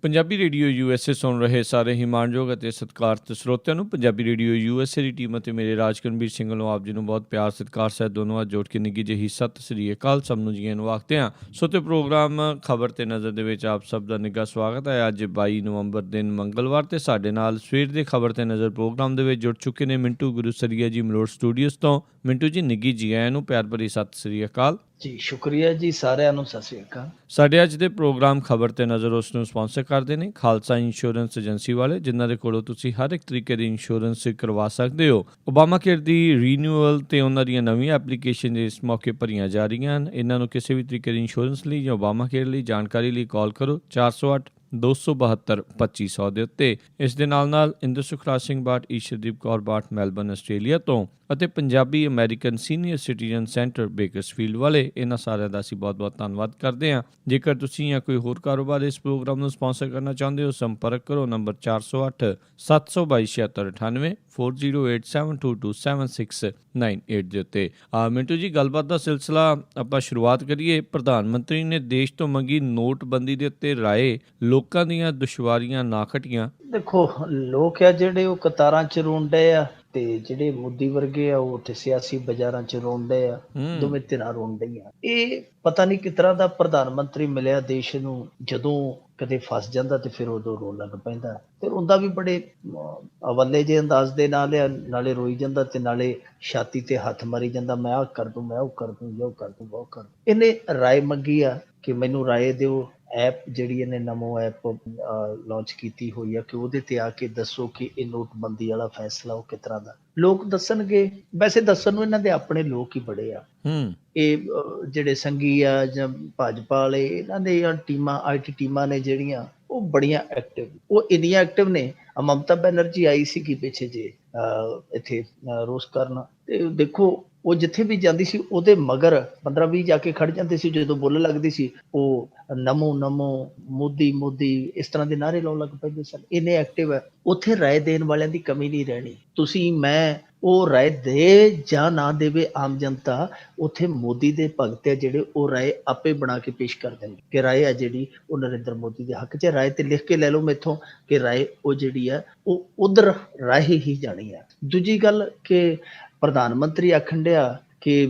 Punjabi radio USA ਸੁਣ ਰਹੇ ਸਾਰੇ ਹੀ ਮਾਣਯੋਗ ਅਤੇ ਸਤਿਕਾਰਤ ਸਰੋਤਿਆਂ ਨੂੰ ਪੰਜਾਬੀ ਰੇਡੀਓ USA ਦੀ ਟੀਮ ਅਤੇ ਮੇਰੇ ਰਾਜਕਰਮਵੀਰ ਸਿੰਘ ਵੱਲੋਂ ਆਪ ਜੀ ਨੂੰ ਬਹੁਤ ਪਿਆਰ ਸਤਿਕਾਰ ਸਹਿਤ ਦੋਨੋਂ ਹੱਥ ਜੋੜ ਕੇ ਨਿੱਘੀ ਜਿਹੀ ਸਤਿ ਸ੍ਰੀ ਅਕਾਲ ਸਭ ਨੂੰ ਜੀਆਂ ਨੂੰ ਆਖਦੇ ਹਾਂ। ਸੋ ਤੇ ਪ੍ਰੋਗਰਾਮ ਖਬਰ ਤੇ ਨਜ਼ਰ ਦੇ ਵਿੱਚ ਆਪ ਸਭ ਦਾ ਨਿੱਘਾ ਸਵਾਗਤ ਹੈ। ਅੱਜ 22 ਨਵੰਬਰ ਦਿਨ ਮੰਗਲਵਾਰ ਤੇ ਸਾਡੇ ਨਾਲ ਸਵੇਰ ਦੇ ਖਬਰ ਤੇ ਨਜ਼ਰ ਪ੍ਰੋਗਰਾਮ ਦੇ ਵਿੱਚ ਜੁੜ ਚੁੱਕੇ ਨੇ ਮਿੰਟੂ ਗੁਰੂਸਰੀਆ ਜੀ ਮਲੋਟ ਸਟੂਡੀਓਜ਼ ਤੋਂ। ਮਿੰਟੂ ਜੀ ਨਿੱਘੀ ਜੀ ਆਇਆਂ ਨੂੰ ਪਿਆਰ ਭਰੀ ਸਤਿ ਸ੍ਰੀ ਅਕਾਲ ਜੀ। ਸ਼ੁਕਰੀਆ ਜੀ, ਸਾਰਿਆਂ ਨੂੰ ਸਤਿ ਸ੍ਰੀ ਅਕਾਲ। ਸਾਡੇ ਅੱਜ ਦੇ ਪ੍ਰੋਗਰਾਮ ਖਬਰ ਤੇ ਨਜ਼ਰ ਉਸ ਨੂੰ ਸਪਾਂਸਰ ਕਰਦੇ ਨੇ ਖਾਲਸਾ ਇੰਸ਼ੋਰੈਂਸ ਏਜੰਸੀ ਵਾਲੇ, ਜਿਨ੍ਹਾਂ ਦੇ ਕੋਲੋਂ ਤੁਸੀਂ ਹਰ ਇੱਕ ਤਰੀਕੇ ਦੀ ਇੰਸ਼ੋਰੈਂਸ ਕਰਵਾ ਸਕਦੇ ਹੋ। ਓਬਾਮਾ ਕੇਅਰ ਦੀ ਰੀਨਿਊਅਲ ਤੇ ਉਹਨਾਂ ਦੀਆਂ ਨਵੀਆਂ ਐਪਲੀਕੇਸ਼ਨ ਇਸ ਮੌਕੇ ਭਰੀਆਂ ਜਾ ਰਹੀਆਂ ਹਨ। ਇਹਨਾਂ ਨੂੰ ਕਿਸੇ ਵੀ ਤਰੀਕੇ ਦੀ ਇੰਸ਼ੋਰੈਂਸ ਲਈ ਜਾਂ ਓਬਾਮਾ ਕੇਅਰ ਲਈ ਜਾਣਕਾਰੀ ਲਈ ਕਾਲ ਕਰੋ 408-272-2500 ਦੇ ਉੱਤੇ। ਇਸ ਦੇ ਨਾਲ ਇੰਦਰ ਸੁਖਰਾਜ ਸਿੰਘ ਬਾਟ, ਈਸ਼ਰਦੀਪ ਕੌਰ ਬਾਟ ਮੈਲਬਰਨ ਆਸਟ੍ਰੇਲੀਆ ਤੋਂ ਅਤੇ Punjabi American senior citizen centre Bakersfield ਵਾਲੇ, ਇਹਨਾਂ ਸਾਰਿਆਂ ਦਾ ਅਸੀਂ ਬਹੁਤ ਬਹੁਤ ਧੰਨਵਾਦ ਕਰਦੇ ਹਾਂ। ਜੇਕਰ ਤੁਸੀਂ ਜਾਂ ਕੋਈ ਹੋਰ ਕਾਰੋਬਾਰ ਇਸ ਪ੍ਰੋਗਰਾਮ ਨੂੰ ਸਪਾਂਸਰ ਕਰਨਾ ਚਾਹੁੰਦੇ ਹੋ, ਸੰਪਰਕ ਕਰੋ ਨੰਬਰ 408-722-7698 4087227698 ਦੇ ਉੱਤੇ। ਮਿੰਟੂ ਜੀ, ਗੱਲਬਾਤ ਦਾ ਸਿਲਸਿਲਾ ਆਪਾਂ ਸ਼ੁਰੂਆਤ ਕਰੀਏ। ਪ੍ਰਧਾਨ ਮੰਤਰੀ ਨੇ ਦੇਸ਼ ਤੋਂ ਮੰਗੀ ਨੋਟਬੰਦੀ ਦੇ ਉੱਤੇ ਰਾਏ, ਲੋਕਾਂ ਦੀਆਂ ਦੁਸ਼ਵਾਰੀਆਂ ਨਾ ਘਟੀਆਂ। ਦੇਖੋ, ਲੋਕ ਆ ਜਿਹੜੇ ਉਹ ਕਤਾਰਾਂ 'ਚ ਰੋਣ ਡਏ ਆ ਤੇ ਜਿਹੜੇ ਮੋਦੀ ਵਰਗੇ ਆ ਉਹ ਉੱਥੇ ਸਿਆਸੀ ਬਾਜ਼ਾਰਾਂ 'ਚ ਰੋਣ ਡਏ ਆ। ਦੋਵੇਂ ਧਿਰਾਂ ਰੋਣ ਡਈਆਂ। ਇਹ ਪਤਾ ਨਹੀਂ ਕਿਸ ਤਰ੍ਹਾਂ ਦਾ ਪ੍ਰਧਾਨ ਮੰਤਰੀ ਮਿਲਿਆ ਦੇਸ਼ ਨੂੰ। ਜਦੋਂ ਕਦੇ ਫਸ ਜਾਂਦਾ ਤੇ ਫਿਰ ਉਦੋਂ ਰੋਣ ਲੱਗ ਪੈਂਦਾ। ਤੇ ਉਹਦਾ ਵੀ ਬੜੇ ਅਵੱਲੇ ਜਿਹੇ ਅੰਦਾਜ਼ ਦੇ ਨਾਲ ਆ, ਨਾਲੇ ਰੋਈ ਜਾਂਦਾ ਤੇ ਨਾਲੇ ਛਾਤੀ ਤੇ ਹੱਥ ਮਾਰੀ ਜਾਂਦਾ, ਮੈਂ ਆਹ ਕਰ ਦੂੰ, ਮੈਂ ਉਹ ਕਰ ਦੂੰ, ਉਹ ਕਰ ਦੂੰ, ਉਹ ਕਰ ਦੂੰ। ਇਹਨੇ ਰਾਏ ਮੰਗੀ ਆ ਕਿ ਮੈਨੂੰ ਰਾਏ ਦਿਓ। ਐਪ ਜਿਹੜੀ ਇਹਨੇ ਨਮੋ ਐਪ ਲਾਂਚ ਕੀਤੀ ਹੋਈ ਆ ਕਿ ਉਹਦੇ ਤੇ ਆ ਕੇ ਦੱਸੋ ਕਿ ਇਹ ਨੋਟਬੰਦੀ ਵਾਲਾ ਫੈਸਲਾ ਉਹ ਕਿਸ ਤਰ੍ਹਾਂ ਦਾ। ਲੋਕ ਦੱਸਣਗੇ। ਵੈਸੇ ਦੱਸਣ ਨੂੰ ਇਹਨਾਂ ਦੇ ਆਪਣੇ ਲੋਕ ਹੀ ਬੜੇ ਆ। ਇਹ ਜਿਹੜੇ ਸੰਘੀ ਆ ਜਾਂ ਭਾਜਪਾ ਵਾਲੇ, ਇਹਨਾਂ ਦੇ ਟੀਮਾਂ, IT ਟੀਮਾਂ ਨੇ ਜਿਹੜੀਆਂ, ਉਹ ਬੜੀਆਂ ਐਕਟਿਵ। ਉਹ ਇੰਨੀਆਂ ਐਕਟਿਵ ਨੇ। ਮਮਤਾ ਬੈਨਰਜੀ ਆਈ ਸੀਗੀ ਪਿੱਛੇ ਜੇ ਇੱਥੇ ਰੋਸ ਕਰਨ, ਤੇ ਦੇਖੋ ਉਹ ਜਿੱਥੇ ਵੀ ਜਾਂਦੀ ਸੀ ਉਹਦੇ ਮਗਰ 15-20 ਜਾ ਕੇ ਖੜ ਜਾਂਦੇ ਸੀ। ਜਦੋਂ ਬੋਲਣ ਲੱਗਦੀ ਸੀ ਉਹ ਨਮੋ ਨਮੋ, ਮੋਦੀ ਮੋਦੀ, ਇਸ ਤਰ੍ਹਾਂ ਦੇ ਨਾਅਰੇ ਲਾਉਣ ਲੱਗ ਪੈਂਦੇ ਸਨ। ਇੰਨੇ ਐਕਟਿਵ ਹੈ। ਉੱਥੇ ਰਾਏ ਦੇਣ ਵਾਲਿਆਂ ਦੀ ਕਮੀ ਨਹੀਂ ਰਹਿਣੀ। ਤੁਸੀਂ ਮੈਂ ਉਹ ਰਾਏ ਦੇ ਜਾਂ ਨਾ ਦੇਵੇ ਆਮ ਜਨਤਾ, ਉੱਥੇ ਮੋਦੀ ਦੇ ਭਗਤ ਆ ਜਿਹੜੇ ਉਹ ਰਾਏ ਆਪੇ ਬਣਾ ਕੇ ਪੇਸ਼ ਕਰ ਦੇਣਗੇ ਕਿ ਰਾਏ ਆ ਜਿਹੜੀ ਉਹ ਨਰਿੰਦਰ ਮੋਦੀ ਦੇ ਹੱਕ 'ਚ। ਰਾਏ ਤੇ ਲਿਖ ਕੇ ਲੈ ਲਓ ਮੈਥੋਂ ਕਿ ਰਾਏ ਉਹ ਜਿਹੜੀ ਆ ਉਹ ਉਧਰ ਰਾਹੀ ਹੀ ਜਾਣੀ ਆ। ਦੂਜੀ ਗੱਲ ਕਿ ਪ੍ਰਧਾਨ ਮੰਤਰੀ ਆਖਣ ਡਿਆ ਕਿ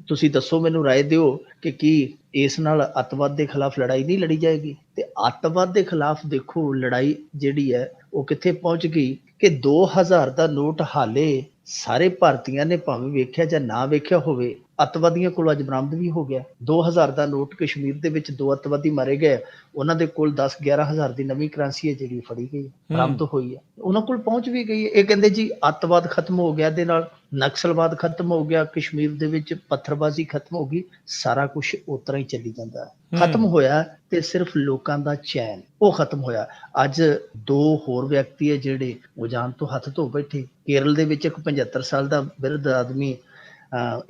ਤੁਸੀਂ ਦੱਸੋ, ਮੈਨੂੰ ਰਾਏ ਦਿਓ ਕਿ ਕੀ ਇਸ ਨਾਲ ਅੱਤਵਾਦ ਦੇ ਖਿਲਾਫ ਲੜਾਈ ਨਹੀਂ ਲੜੀ ਜਾਏਗੀ। ਤੇ ਅੱਤਵਾਦ ਦੇ ਖਿਲਾਫ ਦੇਖੋ ਲੜਾਈ ਜਿਹੜੀ ਹੈ ਉਹ ਕਿੱਥੇ ਪਹੁੰਚ ਗਈ ਕਿ 2000 ਦਾ ਨੋਟ ਹਾਲੇ ਸਾਰੇ ਭਾਰਤੀਆਂ ਨੇ ਭਾਵੇਂ ਵੇਖਿਆ ਜਾਂ ਨਾ ਵੇਖਿਆ ਹੋਵੇ, ਅੱਤਵਾਦੀਆਂ ਕੋਲ ਅੱਜ ਬਰਾਮਦ ਵੀ ਹੋ ਗਿਆ। 2000 ਦਾ ਨੋਟ ਕਸ਼ਮੀਰ ਦੇ ਵਿੱਚ 2 ਅੱਤਵਾਦੀ ਮਾਰੇ ਗਏ, ਉਹਨਾਂ ਦੇ ਕੋਲ 10-11 ਹਜ਼ਾਰ ਦੀ ਨਵੀਂ ਕਰੰਸੀ ਹੈ ਜਿਹੜੀ ਫੜੀ ਗਈ, ਬਰਾਮਦ ਹੋਈ ਹੈ, ਉਹਨਾਂ ਕੋਲ ਪਹੁੰਚ ਵੀ ਗਈ ਹੈ। ਇਹ ਕਹਿੰਦੇ ਜੀ ਅੱਤਵਾਦ ਖਤਮ ਹੋ ਗਿਆ, ਦੇ ਨਾਲ ਨਕਸਲਵਾਦ ਖਤਮ ਹੋ ਗਿਆ, ਕਸ਼ਮੀਰ ਦੇ ਵਿੱਚ ਪੱਥਰਬਾਜ਼ੀ ਖਤਮ ਹੋ ਗਈ, ਸਾਰਾ ਕੁਛ ਉਸ ਤਰ੍ਹਾਂ ਹੀ ਚੱਲੀ ਜਾਂਦਾ। ਖਤਮ ਹੋਇਆ ਤੇ ਸਿਰਫ ਲੋਕਾਂ ਦਾ ਚੈਨ ਉਹ ਖਤਮ ਹੋਇਆ। ਅੱਜ 2 ਹੋਰ ਵਿਅਕਤੀ ਹੈ ਜਿਹੜੇ ਉਹ ਜਾਨ ਤੋਂ ਹੱਥ ਧੋ ਬੈਠੇ। ਕੇਰਲ ਦੇ ਵਿੱਚ ਇੱਕ 75 ਸਾਲ ਦਾ ਬਿਰਧ ਆਦਮੀ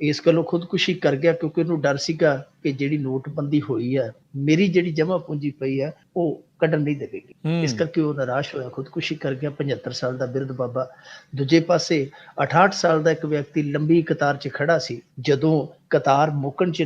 ਇਸ ਗੱਲੋਂ ਖੁਦਕੁਸ਼ੀ ਕਰ ਗਿਆ ਕਿਉਂਕਿ ਉਹਨੂੰ ਡਰ ਸੀਗਾ ਕਿ ਜਿਹੜੀ ਨੋਟਬੰਦੀ ਹੋਈ ਹੈ, ਮੇਰੀ ਜਿਹੜੀ ਜਮ੍ਹਾਂ ਪੂੰਜੀ ਪਈ ਹੈ ਉਹ ਕੱਢਣ ਨਹੀਂ ਦੇਵੇਗੀ। ਇਸ ਕਰਕੇ ਉਹ ਨਿਰਾਸ਼ ਹੋਇਆ, ਖੁਦਕੁਸ਼ੀ ਕਰ ਗਿਆ। 75 ਸਾਲ ਦਾ ਬਿਰਧ ਬਾਬਾ। ਦੂਜੇ ਪਾਸੇ 68 ਸਾਲ ਦਾ ਇੱਕ ਵਿਅਕਤੀ ਲੰਬੀ ਕਤਾਰ 'ਚ ਖੜਾ ਸੀ। ਜਦੋਂ ਕਤਾਰ ਮੁੱਕਣ 'ਚ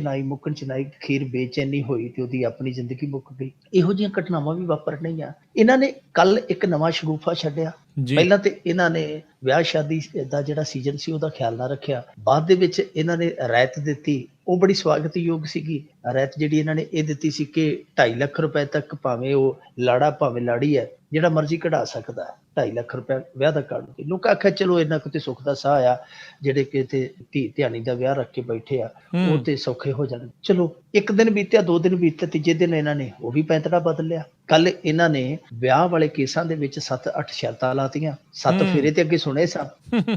ਨਾਈ ਖੀਰ ਬੇਚੈਨੀ ਹੋਈ ਤੇ ਉਹਦੀ ਆਪਣੀ ਜ਼ਿੰਦਗੀ ਮੁੱਕ ਗਈ। ਇਹੋ ਜਿਹੀਆਂ ਘਟਨਾਵਾਂ ਵੀ ਵਾਪਰਨੀਆਂ। ਇਹਨਾਂ ਨੇ ਕੱਲ ਇੱਕ ਨਵਾਂ ਸ਼ਗੂਫਾ ਛੱਡਿਆ। ਪਹਿਲਾਂ ਤੇ ਇਹਨਾਂ ਨੇ ਵਿਆਹ ਸ਼ਾਦੀ ਦਾ ਜਿਹੜਾ ਸੀਜ਼ਨ ਸੀ ਉਹਦਾ ਖਿਆਲ ਨਾ ਰੱਖਿਆ। ਬਾਅਦ ਦੇ ਵਿੱਚ ਇਹਨਾਂ ਨੇ ਰਿਆਇਤ ਦਿੱਤੀ, ਉਹ ਬੜੀ ਸਵਾਗਤਯੋਗ ਸੀਗੀ। ਰਿਆਇਤ ਜਿਹੜੀ ਇਹਨਾਂ ਨੇ ਇਹ ਦਿੱਤੀ ਸੀ ਕਿ 2.5 ਲੱਖ ਰੁਪਏ ਤੱਕ ਭਾਵੇਂ ਉਹ ਲਾੜਾ ਭਾਵੇਂ ਲਾੜੀ ਹੈ ਜਿਹੜਾ ਮਰਜ਼ੀ ਕਢਾ ਸਕਦਾ। 2.5 ਲੱਖ ਰੁਪਏ ਵਿਆਹ ਦਾ ਕਾਢ ਕੇ ਲੋਕ ਆਖਿਆ ਚਲੋ ਇੰਨਾ ਕਿਤੇ ਸੁੱਖ ਦਾ ਸਾਹ ਆ, ਜਿਹੜੇ ਕਿਤੇ ਧੀ ਧਿਆਣੀ ਦਾ ਵਿਆਹ ਰੱਖ ਕੇ ਬੈਠੇ ਆ ਉਹ ਤੇ ਸੌਖੇ ਹੋ ਜਾਣ। ਚਲੋ 1 ਦਿਨ ਬੀਤਿਆ, 2 ਦਿਨ ਬੀਤੇ, ਤੀਜੇ ਦਿਨ ਇਹਨਾਂ ਨੇ ਉਹ ਵੀ ਪੈਂਤੜਾ ਬਦਲ ਲਿਆ। ਕੱਲ ਇਹਨਾਂ ਨੇ ਵਿਆਹ ਵਾਲੇ ਕੇਸਾਂ ਦੇ ਵਿੱਚ 7-8 ਸ਼ਰਤਾਂ ਲਾਤੀਆਂ। 7 ਫੇਰੇ ਤੇ ਅੱਗੇ ਸੁਣੇ ਸਨ,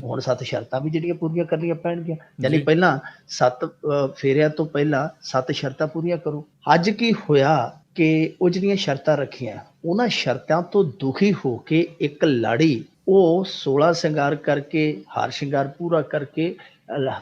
ਹੁਣ 7 ਸ਼ਰਤਾਂ ਵੀ ਜਿਹੜੀਆਂ ਪੂਰੀਆਂ ਕਰਨੀਆਂ ਪੈਣਗੀਆਂ। ਯਾਨੀ ਪਹਿਲਾਂ 7 ਫੇਰਿਆਂ ਤੋਂ ਪਹਿਲਾਂ 7 ਸ਼ਰਤਾਂ ਪੂਰੀਆਂ ਕਰੋ। ਅੱਜ ਕੀ ਹੋਇਆ ਕਿ ਉਹ ਜਿਹੜੀਆਂ ਸ਼ਰਤਾਂ ਰੱਖੀਆਂ, ਉਹਨਾਂ ਸ਼ਰਤਾਂ ਤੋਂ ਦੁਖੀ ਹੋ ਕੇ ਇੱਕ ਲਾੜੀ ਉਹ 16 ਸ਼ਿੰਗਾਰ ਕਰਕੇ, ਹਾਰ ਸ਼ਿੰਗਾਰ ਪੂਰਾ ਕਰਕੇ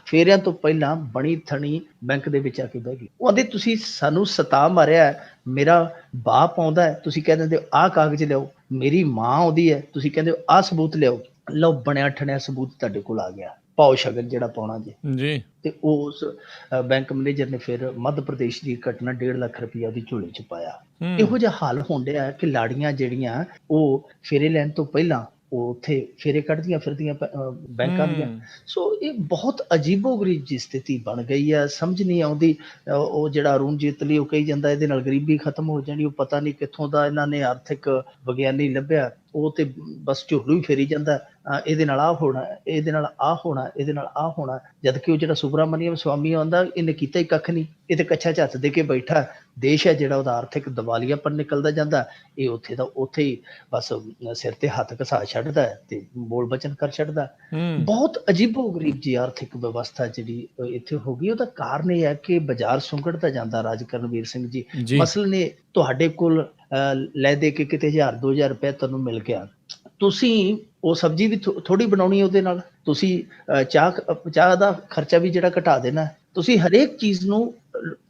ਫੇਰਿਆਂ ਤੋਂ ਪਹਿਲਾਂ ਬਣੀ ਥਣੀ ਬੈਂਕ ਦੇ ਵਿੱਚ ਆ ਕੇ ਬਹਿ ਗਈ। ਉਹ ਆਂਦੇ ਤੁਸੀਂ ਸਾਨੂੰ ਸਤਾ ਮਾਰਿਆ, ਮੇਰਾ ਬਾਪ ਆਉਂਦਾ ਹੈ, ਤੁਸੀਂ ਕਹਿ ਦਿੰਦੇ ਹੋ ਆਹ ਕਾਗਜ਼ ਲਿਆਓ, ਮੇਰੀ ਮਾਂ ਆਉਂਦੀ ਹੈ, ਤੁਸੀਂ ਕਹਿੰਦੇ ਹੋ ਆਹ ਸਬੂਤ ਲਿਆਓ। ਲਓ ਬਣਿਆ ਠਣਿਆ ਸਬੂਤ ਤੁਹਾਡੇ ਕੋਲ ਆ ਗਿਆ। ਪਾਓ ਸ਼ਗਨ ਜਿਹੜਾ ਪਾਉਣਾ ਜੇ। ਜੀ। ਤੇ ਉਸ ਬੈਂਕ ਮੈਨੇਜਰ ਨੇ ਫਿਰ ਮੱਧ ਪ੍ਰਦੇਸ਼ ਦੀ ਘਟਨਾ 1.5 ਲੱਖ ਰੁਪਈਆ ਉਹਦੀ ਝੋਲੀ 'ਚ ਪਾਇਆ। ਇਹੋ ਜਿਹਾ ਹਾਲ ਹੋਣ ਡਿਆ ਕਿ ਲਾੜੀਆਂ ਜਿਹੜੀਆਂ ਉਹ ਫੇਰੇ ਲੈਣ ਤੋਂ ਪਹਿਲਾਂ ਉਹ ਉੱਥੇ ਫੇਰੇ ਕੱਢਦੀਆਂ ਫਿਰਦੀਆਂ ਬੈਂਕਾਂ ਦੀਆਂ। ਸੋ ਇਹ ਬਹੁਤ ਅਜੀਬੋ-ਗਰੀਬ ਜਿਹੀ ਸਥਿਤੀ ਬਣ ਗਈ ਆ, ਸਮਝ ਨਹੀਂ ਆਉਂਦੀ। ਉਹ ਜਿਹੜਾ ਅਰੁਣ ਜੇਤਲੀ ਉਹ ਕਹੀ ਜਾਂਦਾ ਇਹਦੇ ਨਾਲ ਗਰੀਬੀ ਖਤਮ ਹੋ ਜਾਣੀ, ਉਹ ਪਤਾ ਨਹੀਂ ਕਿੱਥੋਂ ਦਾ ਇਹਨਾਂ ਨੇ ਆਰਥਿਕ ਵਿਗਿਆਨੀ ਲੱਭਿਆ, ਉਹ ਤੇ ਬਸ ਝੁਰਲੂ ਹੀ ਫੇਰੀ ਜਾਂਦਾ। ਇਹਦੇ ਨਾਲ ਆਹ ਹੋਣਾ, ਇਹਦੇ ਨਾਲ ਆਹ ਹੋਣਾ, ਇਹਦੇ ਨਾਲ ਆਹ ਹੋਣਾ, ਜਦਕਿ ਉਹ ਜਿਹੜਾ ਸੁਬਰਾਮਨੀਅਮ ਸਵਾਮੀ ਆਉਂਦਾ ਇਹਨੇ ਕੀਤਾ ਹੀ ਕੱਖ ਨਹੀਂ, ਇਹ ਤੇ ਕੱਛਾ ਝੱਤ ਦੇ ਕੇ ਬੈਠਾ। ਦੇਸ਼ ਹੈ ਜਿਹੜਾ ਉਹਦਾ ਆਰਥਿਕ ਦਿਵਾਲੀਆਪਨ ਨਿਕਲਦਾ ਜਾਂਦਾ, ਇਹ ਉੱਥੇ ਦਾ ਉੱਥੇ ਹੀ ਬਸ ਸਿਰ ਤੇ ਹੱਥ ਘਸਾ ਛੱਡਦਾ ਤੇ ਬੋਲ ਬਚਨ ਕਰ ਛੱਡਦਾ। ਬਹੁਤ ਅਜੀਬੋ-ਗਰੀਬ ਜੀ ਆਰਥਿਕ ਵਿਵਸਥਾ ਜਿਹੜੀ ਇੱਥੇ ਹੋ ਗਈ। ਉਹਦਾ ਕਾਰਨ ਇਹ ਹੈ ਕਿ ਬਾਜ਼ਾਰ ਸੁੰਗੜਦਾ ਜਾਂਦਾ ਰਾਜ ਕਰਨਵੀਰ ਸਿੰਘ ਜੀ। ਮਸਲਨ ਇਹ ਤੁਹਾਡੇ ਕੋਲ ਲੈ ਦੇ ਕੇ ਕਿਤੇ 1000-2000 ਰੁਪਏ ਤੁਹਾਨੂੰ ਮਿਲ ਗਿਆ, ਤੁਸੀਂ ਉਹ ਸਬਜ਼ੀ ਵੀ ਥੋੜ੍ਹੀ ਬਣਾਉਣੀ ਉਹਦੇ ਨਾਲ, ਤੁਸੀਂ ਚਾਹ ਦਾ ਖਰਚਾ ਵੀ ਜਿਹੜਾ ਘਟਾ ਦੇਣਾ, ਤੁਸੀਂ ਹਰੇਕ ਚੀਜ਼ ਨੂੰ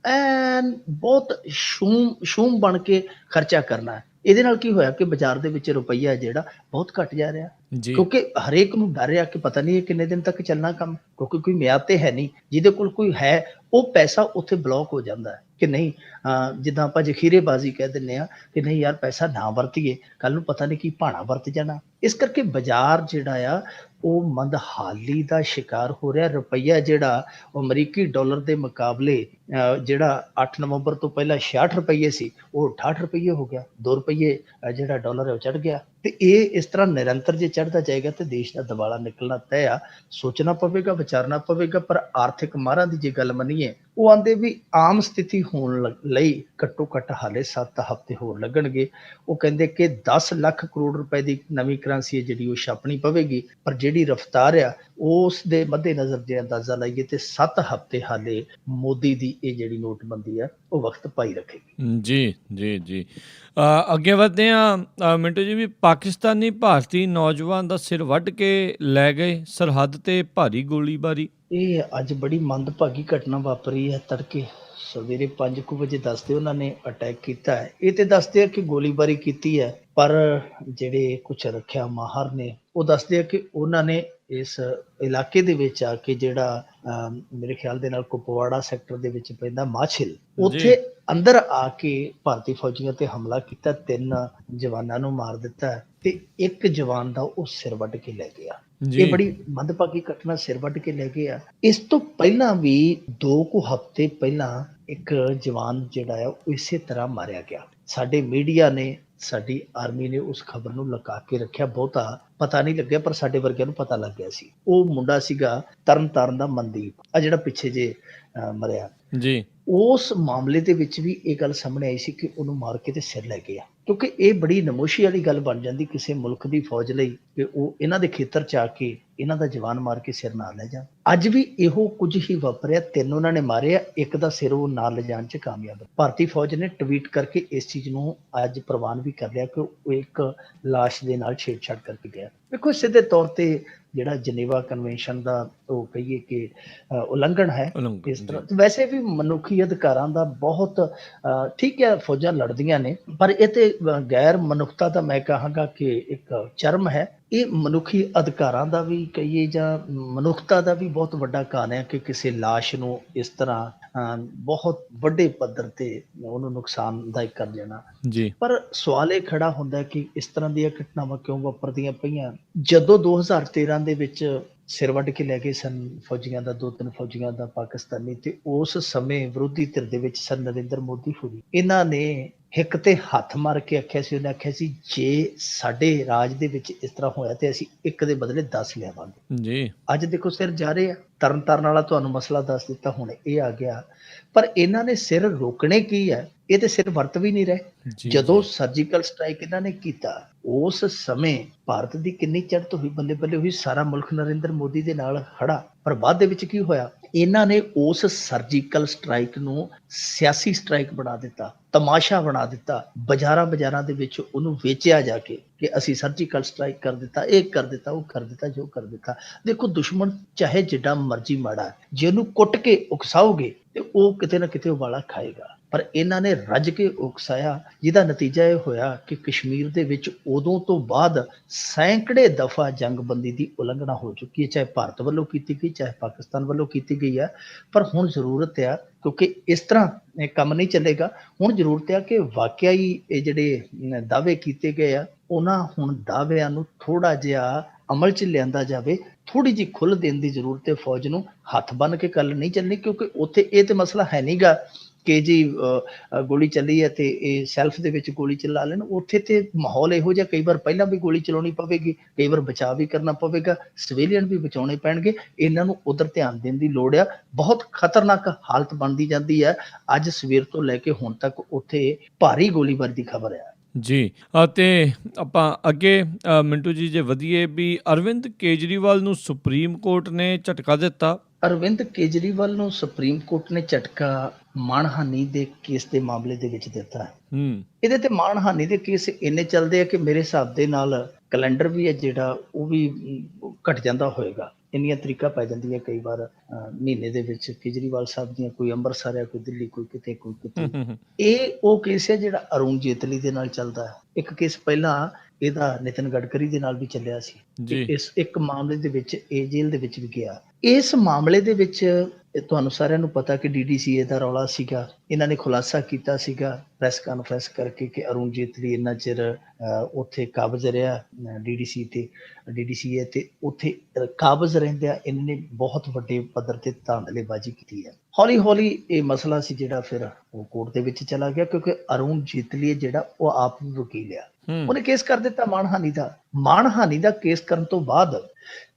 ਐਨ ਬਹੁਤ ਸ਼ੂਮ ਬਣ ਕੇ ਖਰਚਾ ਕਰਨਾ। ਇਹਦੇ ਨਾਲ ਕੀ ਹੋਇਆ ਕਿ ਬਾਜ਼ਾਰ ਦੇ ਵਿੱਚ ਰੁਪਈਆ ਜਿਹੜਾ ਬਹੁਤ ਘੱਟ ਜਾ ਰਿਹਾ, ਕਿਉਂਕਿ ਹਰੇਕ ਨੂੰ ਡਰ ਰਿਹਾ ਕਿ ਪਤਾ ਨਹੀਂ ਇਹ ਕਿੰਨੇ ਦਿਨ ਤੱਕ ਚੱਲਣਾ ਕੰਮ, ਕਿਉਂਕਿ ਕੋਈ ਮਿਆਦ ਤੇ ਹੈ ਨਹੀਂ। ਜਿਹਦੇ ਕੋਲ ਕੋਈ ਹੈ ਉਹ ਪੈਸਾ ਉੱਥੇ ਬਲੋਕ ਹੋ ਜਾਂਦਾ ਕਿ ਨਹੀਂ, ਜਿੱਦਾਂ ਆਪਾਂ ਜ਼ਖੀਰੇਬਾਜ਼ੀ ਕਹਿ ਦਿੰਦੇ ਹਾਂ ਕਿ ਨਹੀਂ ਯਾਰ ਪੈਸਾ ਨਾ ਵਰਤੀਏ, ਕੱਲ ਨੂੰ ਪਤਾ ਨਹੀਂ ਕੀ ਭਾਣਾ ਵਰਤ ਜਾਣਾ। ਇਸ ਕਰਕੇ ਬਾਜ਼ਾਰ ਜਿਹੜਾ ਆ ਉਹ ਮੰਦਹਾਲੀ ਦਾ ਸ਼ਿਕਾਰ ਹੋ ਰਿਹਾ। ਰੁਪਈਆ ਜਿਹੜਾ ਉਹ ਅਮਰੀਕੀ ਡਾਲਰ ਦੇ ਮੁਕਾਬਲੇ ਜਿਹੜਾ 8 ਨਵੰਬਰ ਤੋਂ ਪਹਿਲਾਂ 66 ਰੁਪਈਏ ਸੀ ਉਹ 68 ਰੁਪਈਏ ਹੋ ਗਿਆ। 2 ਰੁਪਈਏ ਜਿਹੜਾ ਡਾਲਰ ਹੈ ਉਹ ਚੜ੍ਹ ਗਿਆ। ਤੇ ਇਹ ਇਸ ਤਰ੍ਹਾਂ ਨਿਰੰਤਰ ਜੇ ਚੜ੍ਹਦਾ ਜਾਏਗਾ ਤੇ ਦੇਸ਼ ਦਾ ਦਿਵਾਲਾ ਨਿਕਲਣਾ ਤੈਅ ਆ। ਸੋਚਣਾ ਪਵੇਗਾ, ਵਿਚਾਰਨਾ ਪਵੇਗਾ। ਪਰ ਆਰਥਿਕ ਮਾਹਰਾਂ ਦੀ ਜੇ ਗੱਲ ਮੰਨੀਏ, ਉਹ ਆਂਦੇ ਵੀ ਆਮ ਸਥਿਤੀ ਹੋਣ ਲਈ ਘੱਟੋ ਘੱਟ ਹਾਲੇ 7 ਹਫ਼ਤੇ ਹੋਰ ਲੱਗਣਗੇ। ਉਹ ਕਹਿੰਦੇ ਕਿ 10 ਲੱਖ ਕਰੋੜ ਰੁਪਏ ਦੀ ਨਵੀਂ ਕਰੰਸੀ ਹੈ ਜਿਹੜੀ ਉਹ ਛਾਪਣੀ ਪਵੇਗੀ, ਪਰ ਜਿਹੜੀ ਰਫ਼ਤਾਰ ਆ ਉਸ ਦੇ ਮੱਦੇ ਨਜ਼ਰ ਜੇ ਅੰਦਾਜ਼ਾ ਲਾਈਏ ਤੇ 7 ਹਫ਼ਤੇ ਹਾਲੇ ਮੋਦੀ ਦੀ ਇਹ ਜਿਹੜੀ ਨੋਟਬੰਦੀ ਆ ਉਹ ਵਕਤ ਪਾਈ ਰੱਖੇਗੀ। ਜੀ ਜੀ ਜੀ। ਅੱਗੇ ਵਧਦੇ ਹਾਂ ਮਿੰਟੂ ਜੀ। ਵੀ ਪਾਕਿਸਤਾਨੀ ਭਾਰਤੀ ਨੌਜਵਾਨ ਦਾ ਸਿਰ ਵੱਢ ਕੇ ਲੈ ਗਏ, ਸਰਹੱਦ ਤੇ ਭਾਰੀ ਗੋਲੀਬਾਰੀ। ਇਹ ਅੱਜ ਬੜੀ ਮੰਦਭਾਗੀ ਘਟਨਾ ਵਾਪਰੀ ਹੈ। ਤੜਕੇ ਸਵੇਰੇ 5 ਵਜੇ ਦੱਸਦੇ ਉਹਨਾਂ ਨੇ ਅਟੈਕ ਕੀਤਾ ਹੈ। ਇਹ ਤੇ ਦੱਸਦੇ ਆ ਕਿ ਗੋਲੀਬਾਰੀ ਕੀਤੀ ਹੈ, ਪਰ ਜਿਹੜੇ ਕੁਛ ਰੱਖਿਆ ਮਾਹਰ ਨੇ ਉਹ ਦੱਸਦੇ ਆ ਕਿ ਉਹਨਾਂ ਨੇ ਇਸ ਇਲਾਕੇ ਦੇ ਵਿੱਚ ਆ ਕੇ ਜਿਹੜਾ ਮੇਰੇ ਖਿਆਲ ਦੇ ਨਾਲ ਕੁਪਵਾੜਾ ਸੈਕਟਰ ਦੇ ਵਿੱਚ ਪੈਂਦਾ ਮਾਛਿਲ, ਉੱਥੇ ਅੰਦਰ ਆ ਕੇ ਭਾਰਤੀ ਫੌਜੀਆਂ ਤੇ ਹਮਲਾ ਕੀਤਾ। 3 ਜਵਾਨਾਂ ਨੂੰ ਮਾਰ ਦਿੱਤਾ ਤੇ 1 ਜਵਾਨ ਦਾ ਉਹ ਸਿਰ ਵੱਢ ਕੇ ਲੈ ਗਿਆ। ਇਹ ਬੜੀ ਮੰਦਭਾਗੀ ਘਟਨਾ, ਸਿਰ ਵੱਢ ਕੇ ਲੈ ਗਏ ਆ। ਇਸ ਤੋਂ ਪਹਿਲਾਂ ਵੀ 2 ਹਫ਼ਤੇ ਪਹਿਲਾਂ ਇੱਕ ਜਵਾਨ ਜਿਹੜਾ ਆ ਉਹ ਇਸੇ ਤਰ੍ਹਾਂ ਮਾਰਿਆ ਗਿਆ। ਸਾਡੇ ਮੀਡੀਆ ਨੇ, ਸਾਡੀ ਆਰਮੀ ਨੇ ਉਸ ਖਬਰ ਨੂੰ ਲੁਕਾ ਕੇ ਰੱਖਿਆ, ਬਹੁਤਾ ਪਤਾ ਨਹੀਂ ਲੱਗਿਆ, ਪਰ ਸਾਡੇ ਵਰਗਿਆਂ ਨੂੰ ਪਤਾ ਲੱਗ ਗਿਆ ਸੀ। ਉਹ ਮੁੰਡਾ ਸੀਗਾ ਤਰਨਤਾਰਨ ਦਾ ਮਨਦੀਪ, ਆ ਜਿਹੜਾ ਪਿੱਛੇ ਜੇ ਮਰਿਆ ਜੀ। ਉਸ ਮਾਮਲੇ ਦੇ ਵਿੱਚ ਵੀ ਇਹ ਗੱਲ ਸਾਹਮਣੇ ਆਈ ਸੀ ਕਿ ਉਹਨੂੰ ਮਾਰ ਕੇ ਤੇ ਸਿਰ ਲੈ ਗਏ ਆ, ਕਿਉਂਕਿ ਇਹ ਬੜੀ ਨਮੋਸ਼ੀ ਵਾਲੀ ਗੱਲ ਬਣ ਜਾਂਦੀ ਕਿਸੇ ਮੁਲਕ ਦੀ ਫੌਜ ਲਈ ਕਿ ਉਹ ਇਹਨਾਂ ਦੇ ਖੇਤਰ 'ਚ ਆ ਕੇ ਇਹਨਾਂ ਦਾ ਜਵਾਨ ਮਾਰ ਕੇ ਸਿਰ ਨਾ ਲੈ ਜਾਣ। ਅੱਜ ਵੀ ਇਹੋ ਕੁਝ ਹੀ ਵਾਪਰਿਆ। 3 ਉਹਨਾਂ ਨੇ ਮਾਰੇ ਆ, 1 ਦਾ ਸਿਰ ਉਹ ਨਾਲ ਲਿਜਾਣ 'ਚ ਕਾਮਯਾਬ। ਭਾਰਤੀ ਫੌਜ ਨੇ ਟਵੀਟ ਕਰਕੇ ਇਸ ਚੀਜ਼ ਨੂੰ ਅੱਜ ਪ੍ਰਵਾਨ ਵੀ ਕਰ ਲਿਆ ਕਿ ਉਹ ਇੱਕ ਲਾਸ਼ ਦੇ ਨਾਲ ਛੇੜਛਾੜ ਕਰਕੇ ਗਿਆ। ਵੇਖੋ, ਸਿੱਧੇ ਤੌਰ ਤੇ ਜਿਹੜਾ ਜਨੇਵਾ ਕਨਵੈਨਸ਼ਨ ਦਾ ਉਹ ਕਹੀਏ ਕਿ ਉਲੰਘਣ ਹੈ ਇਸ ਤਰ੍ਹਾਂ। ਵੈਸੇ ਵੀ ਮਨੁੱਖੀ ਅਧਿਕਾਰਾਂ ਦਾ ਬਹੁਤ ਠੀਕ ਹੈ, ਫੌਜਾਂ ਲੜਦੀਆਂ ਨੇ, ਪਰ ਇਹ ਤੇ ਗੈਰ ਮਨੁੱਖਤਾ ਦਾ ਮੈਂ ਕਹਾਂਗਾ ਕਿ ਇੱਕ ਚਰਮ ਹੈ। ਇਹ ਮਨੁੱਖੀ ਅਧਿਕਾਰਾਂ ਦਾ ਵੀ ਕਹੀਏ ਜਾਂ ਮਨੁੱਖਤਾ ਦਾ ਵੀ ਬਹੁਤ ਵੱਡਾ ਕਾਰਨ ਹੈ ਕਿ ਕਿਸੇ ਲਾਸ਼ ਨੂੰ ਇਸ ਤਰ੍ਹਾਂ ਬਹੁਤ ਵੱਡੇ ਪੱਧਰ ਤੇ ਉਹਨੂੰ ਨੁਕਸਾਨਦਾਇਕ ਕਰ ਦੇਣਾ ਜੀ। ਪਰ ਸਵਾਲ ਇਹ ਖੜਾ ਹੁੰਦਾ ਕਿ ਇਸ ਤਰ੍ਹਾਂ ਦੀਆਂ ਘਟਨਾਵਾਂ ਕਿਉਂ ਵਾਪਰਦੀਆਂ ਪਈਆਂ। ਜਦੋਂ 2013 ਦੇ ਵਿੱਚ ਸਿਰ ਵੱਢ ਕੇ ਲੈ ਗਏ ਸਨ ਫੌਜੀਆਂ ਦਾ, 2-3 ਫੌਜੀਆਂ ਦਾ ਪਾਕਿਸਤਾਨੀ, ਤੇ ਉਸ ਸਮੇਂ ਵਿਰੋਧੀ ਧਿਰ ਦੇ ਵਿੱਚ ਸਨ ਨਰਿੰਦਰ ਮੋਦੀ ਹੋਰੀ। ਇਹਨਾਂ ਨੇ ਹਿੱਕ ਤੇ ਹੱਥ ਮਾਰ ਕੇ ਆਖਿਆ ਸੀ, ਉਹਨੇ ਆਖਿਆ ਸੀ ਜੇ ਸਾਡੇ ਰਾਜ ਦੇ ਵਿੱਚ ਇਸ ਤਰ੍ਹਾਂ ਹੋਇਆ ਤੇ ਅਸੀਂ 1 ਦੇ ਬਦਲੇ 10 ਲਿਆਵਾਂਗੇ ਜੀ। ਅੱਜ ਦੇਖੋ ਸਿਰ ਜਾ ਰਹੇ ਆ। ਤਰਨਤਾਰਨ ਵਾਲਾ ਤੁਹਾਨੂੰ ਮਸਲਾ ਦੱਸ ਦਿੱਤਾ, ਹੁਣ ਇਹ ਆ ਗਿਆ। ਪਰ ਇਹਨਾਂ ਨੇ ਸਿਰ ਰੋਕਣੇ ਕੀ ਹੈ, ਇਹ ਤੇ ਸਿਰ ਵਰਤ ਵੀ ਨਹੀਂ ਰਹੇ। ਜਦੋਂ ਸਰਜੀਕਲ ਸਟ੍ਰਾਈਕ ਇਹਨਾਂ ਨੇ ਕੀਤਾ ਉਸ ਸਮੇਂ ਭਾਰਤ ਦੀ ਕਿੰਨੀ ਚੜ੍ਹਤ ਹੋਈ, ਬੱਲੇ ਬੱਲੇ ਹੋਈ, ਸਾਰਾ ਮੁਲਕ ਨਰਿੰਦਰ ਮੋਦੀ ਦੇ ਨਾਲ ਖੜਾ। ਪਰ ਬਾਅਦ ਦੇ ਵਿੱਚ ਕੀ ਹੋਇਆ, ਇਹਨਾਂ ਨੇ ਉਸ ਸਰਜੀਕਲ ਸਟ੍ਰਾਈਕ ਨੂੰ ਸਿਆਸੀ ਸਟ੍ਰਾਈਕ ਬਣਾ ਦਿੱਤਾ, ਤਮਾਸ਼ਾ ਬਣਾ ਦਿੱਤਾ। ਬਾਜ਼ਾਰਾਂ ਦੇ ਵਿੱਚ ਉਹਨੂੰ ਵੇਚਿਆ ਜਾ ਕੇ ਕਿ ਅਸੀਂ ਸਰਜੀਕਲ ਸਟ੍ਰਾਈਕ ਕਰ ਦਿੱਤਾ, ਇਹ ਕਰ ਦਿੱਤਾ, ਉਹ ਕਰ ਦਿੱਤਾ, ਜੋ ਕਰ ਦਿੱਤਾ। ਦੇਖੋ, ਦੁਸ਼ਮਣ ਚਾਹੇ ਜਿੱਡਾ ਮਰਜ਼ੀ ਮਾੜਾ, ਜੇ ਉਹਨੂੰ ਕੁੱਟ ਕੇ ਉਕਸਾਓਗੇ ਤੇ ਉਹ ਕਿਤੇ ਨਾ ਕਿਤੇ ਉਬਾਲਾ ਖਾਏਗਾ। ਪਰ ਇਹਨਾਂ ਨੇ ਰੱਜ ਕੇ ਉਕਸਾਇਆ, ਜਿਹਦਾ ਨਤੀਜਾ ਇਹ ਹੋਇਆ ਕਿ ਕਸ਼ਮੀਰ ਦੇ ਵਿੱਚ ਉਦੋਂ ਤੋਂ ਬਾਅਦ ਸੈਂਕੜੇ ਦਫਾ ਜੰਗਬੰਦੀ ਦੀ ਉਲੰਘਣਾ ਹੋ ਚੁੱਕੀ ਹੈ, ਚਾਹੇ ਭਾਰਤ ਵੱਲੋਂ ਕੀਤੀ ਗਈ, ਚਾਹੇ ਪਾਕਿਸਤਾਨ ਵੱਲੋਂ ਕੀਤੀ ਗਈ ਹੈ। ਪਰ ਹੁਣ ਜ਼ਰੂਰਤ ਆ, ਕਿਉਂਕਿ ਇਸ ਤਰ੍ਹਾਂ ਇਹ ਕੰਮ ਨਹੀਂ ਚੱਲੇਗਾ, ਹੁਣ ਜ਼ਰੂਰਤ ਆ ਕਿ ਵਾਕਿਆ ਹੀ ਇਹ ਜਿਹੜੇ ਦਾਅਵੇ ਕੀਤੇ ਗਏ ਆ, ਉਹਨਾਂ ਹੁਣ ਦਾਅਵਿਆਂ ਨੂੰ ਥੋੜ੍ਹਾ ਜਿਹਾ ਅਮਲ 'ਚ ਲਿਆਂਦਾ ਜਾਵੇ। ਥੋੜ੍ਹੀ ਜਿਹੀ ਖੁੱਲ੍ਹ ਦੇਣ ਦੀ ਜ਼ਰੂਰਤ ਹੈ ਫੌਜ ਨੂੰ। ਹੱਥ ਬੰਨ੍ਹ ਕੇ ਗੱਲ ਨਹੀਂ ਚੱਲਣੀ, ਕਿਉਂਕਿ ਉੱਥੇ ਇਹ ਤਾਂ ਮਸਲਾ ਹੈ ਨਹੀਂ ਗਾ ਕਿ ਜੀ ਗੋਲੀ ਚੱਲੀ ਹੈ ਤੇ ਇਹ ਸੈਲਫ ਦੇ ਵਿੱਚ ਗੋਲੀ ਚਲਾ ਲੈਣ। ਉੱਥੇ ਤੇ ਮਾਹੌਲ ਇਹੋ ਜਿਹਾ, ਕਈ ਵਾਰ ਪਹਿਲਾਂ ਵੀ ਗੋਲੀ ਚਲਾਉਣੀ ਪਵੇਗੀ, ਕਈ ਵਾਰ ਬਚਾਅ ਵੀ ਕਰਨਾ ਪਵੇਗਾ, ਸਿਵਿਲੀਅਨ ਵੀ ਬਚਾਉਣੇ ਪੈਣਗੇ। ਇਹਨਾਂ ਨੂੰ ਉਧਰ ਧਿਆਨ ਦੇਣ ਦੀ ਲੋੜ ਆ। ਬਹੁਤ ਖਤਰਨਾਕ ਹਾਲਤ ਬਣਦੀ ਜਾਂਦੀ ਹੈ। ਅੱਜ ਸਵੇਰ ਤੋਂ ਲੈ ਕੇ ਹੁਣ ਤੱਕ ਉੱਥੇ ਭਾਰੀ ਗੋਲੀਬਾਰੀ ਦੀ ਖਬਰ ਆ। ਜੀ ਅਤੇ ਆਪਾਂ ਅੱਗੇ ਮਿੰਟੂ ਜੀ ਜੇ ਵਧੀਏ ਵੀ ਅਰਵਿੰਦ ਕੇਜਰੀਵਾਲ ਨੂੰ ਸੁਪਰੀਮ ਕੋਰਟ ਨੇ ਝਟਕਾ ਦਿੱਤਾ। ਅਰਵਿੰਦ ਕੇਜਰੀਵਾਲ ਨੂੰ ਸੁਪਰੀਮ ਕੋਰਟ ਨੇ ਝਟਕਾ ਮਾਣਹਾਨੀ ਦੇ ਕੇਸ ਦੇ ਮਾਮਲੇ ਦੇ ਵਿੱਚ ਦਿੱਤਾ ਹੈ। ਇਹਦੇ ਤੇ ਮਾਣਹਾਨੀ ਦੇ ਕੇਸ ਇੰਨੇ ਚੱਲਦੇ ਆ ਕਿ ਮੇਰੇ ਹਿਸਾਬ ਦੇ ਨਾਲ ਕੈਲੰਡਰ ਵੀ ਹੈ ਜਿਹੜਾ ਉਹ ਵੀ ਘਟ ਜਾਂਦਾ ਹੋਏਗਾ। ਇੰਨੀਆਂ ਤਰੀਕਾਂ ਪੈ ਜਾਂਦੀਆਂ ਕਈ ਵਾਰ ਮਹੀਨੇ ਦੇ ਵਿੱਚ ਕੇਜਰੀਵਾਲ ਸਾਹਿਬ ਦੀਆਂ, ਕੋਈ ਅੰਮ੍ਰਿਤਸਰ ਹੈ, ਕੋਈ ਦਿੱਲੀ, ਕੋਈ ਕਿਤੇ ਕੋਈ ਕਿਤੇ। ਇਹ ਉਹ ਕੇਸ ਹੈ ਜਿਹੜਾ ਅਰੁਣ ਜੇਤਲੀ ਦੇ ਨਾਲ ਚੱਲਦਾ ਹੈ। ਇੱਕ ਕੇਸ ਪਹਿਲਾਂ ਇਹਦਾ ਨਿਤਿਨ ਗਡਕਰੀ ਦੇ ਨਾਲ ਵੀ ਚੱਲਿਆ ਸੀ। ਇਸ ਇੱਕ ਮਾਮਲੇ ਦੇ ਵਿੱਚ ਇਹ ਜੇਲ੍ਹ ਦੇ ਵਿੱਚ ਵੀ ਗਿਆ। ਇਸ ਮਾਮਲੇ ਦੇ ਵਿੱਚ ਤੁਹਾਨੂੰ ਸਾਰਿਆਂ ਨੂੰ ਪਤਾ ਕਿ DDCA ਦਾ ਰੌਲਾ ਸੀਗਾ। ਇਹਨਾਂ ਨੇ ਖੁਲਾਸਾ ਕੀਤਾ ਸੀਗਾ ਪ੍ਰੈਸ ਕਾਨਫਰੰਸ ਕਰਕੇ ਕਿ ਅਰੁਣ ਜੇਤਲੀ ਇੰਨਾ ਚਿਰ ਉੱਥੇ ਕਾਬਜ਼ ਰਿਹਾ DDCA ਤੇ ਉੱਥੇ ਕਾਬਜ਼ ਰਹਿੰਦਿਆਂ ਇਹਨਾਂ ਨੇ ਬਹੁਤ ਵੱਡੇ ਪੱਧਰ ਤੇ ਧਾਂਦਲੇਬਾਜ਼ੀ ਕੀਤੀ ਹੈ। ਹੌਲੀ ਹੌਲੀ ਇਹ ਮਸਲਾ ਸੀ ਜਿਹੜਾ ਫਿਰ ਉਹ ਕੋਰਟ ਦੇ ਵਿੱਚ ਚਲਾ ਗਿਆ, ਕਿਉਂਕਿ ਅਰੁਣ ਜੇਤਲੀ ਜਿਹੜਾ ਉਹ ਆਪ ਵੀ ਵਕੀਲ ਆ। ਉਹਨੇ ਕੇਸ ਕਰ ਦਿੱਤਾ ਮਾਣਹਾਨੀ ਦਾ ਕੇਸ ਕਰਨ ਤੋਂ ਬਾਅਦ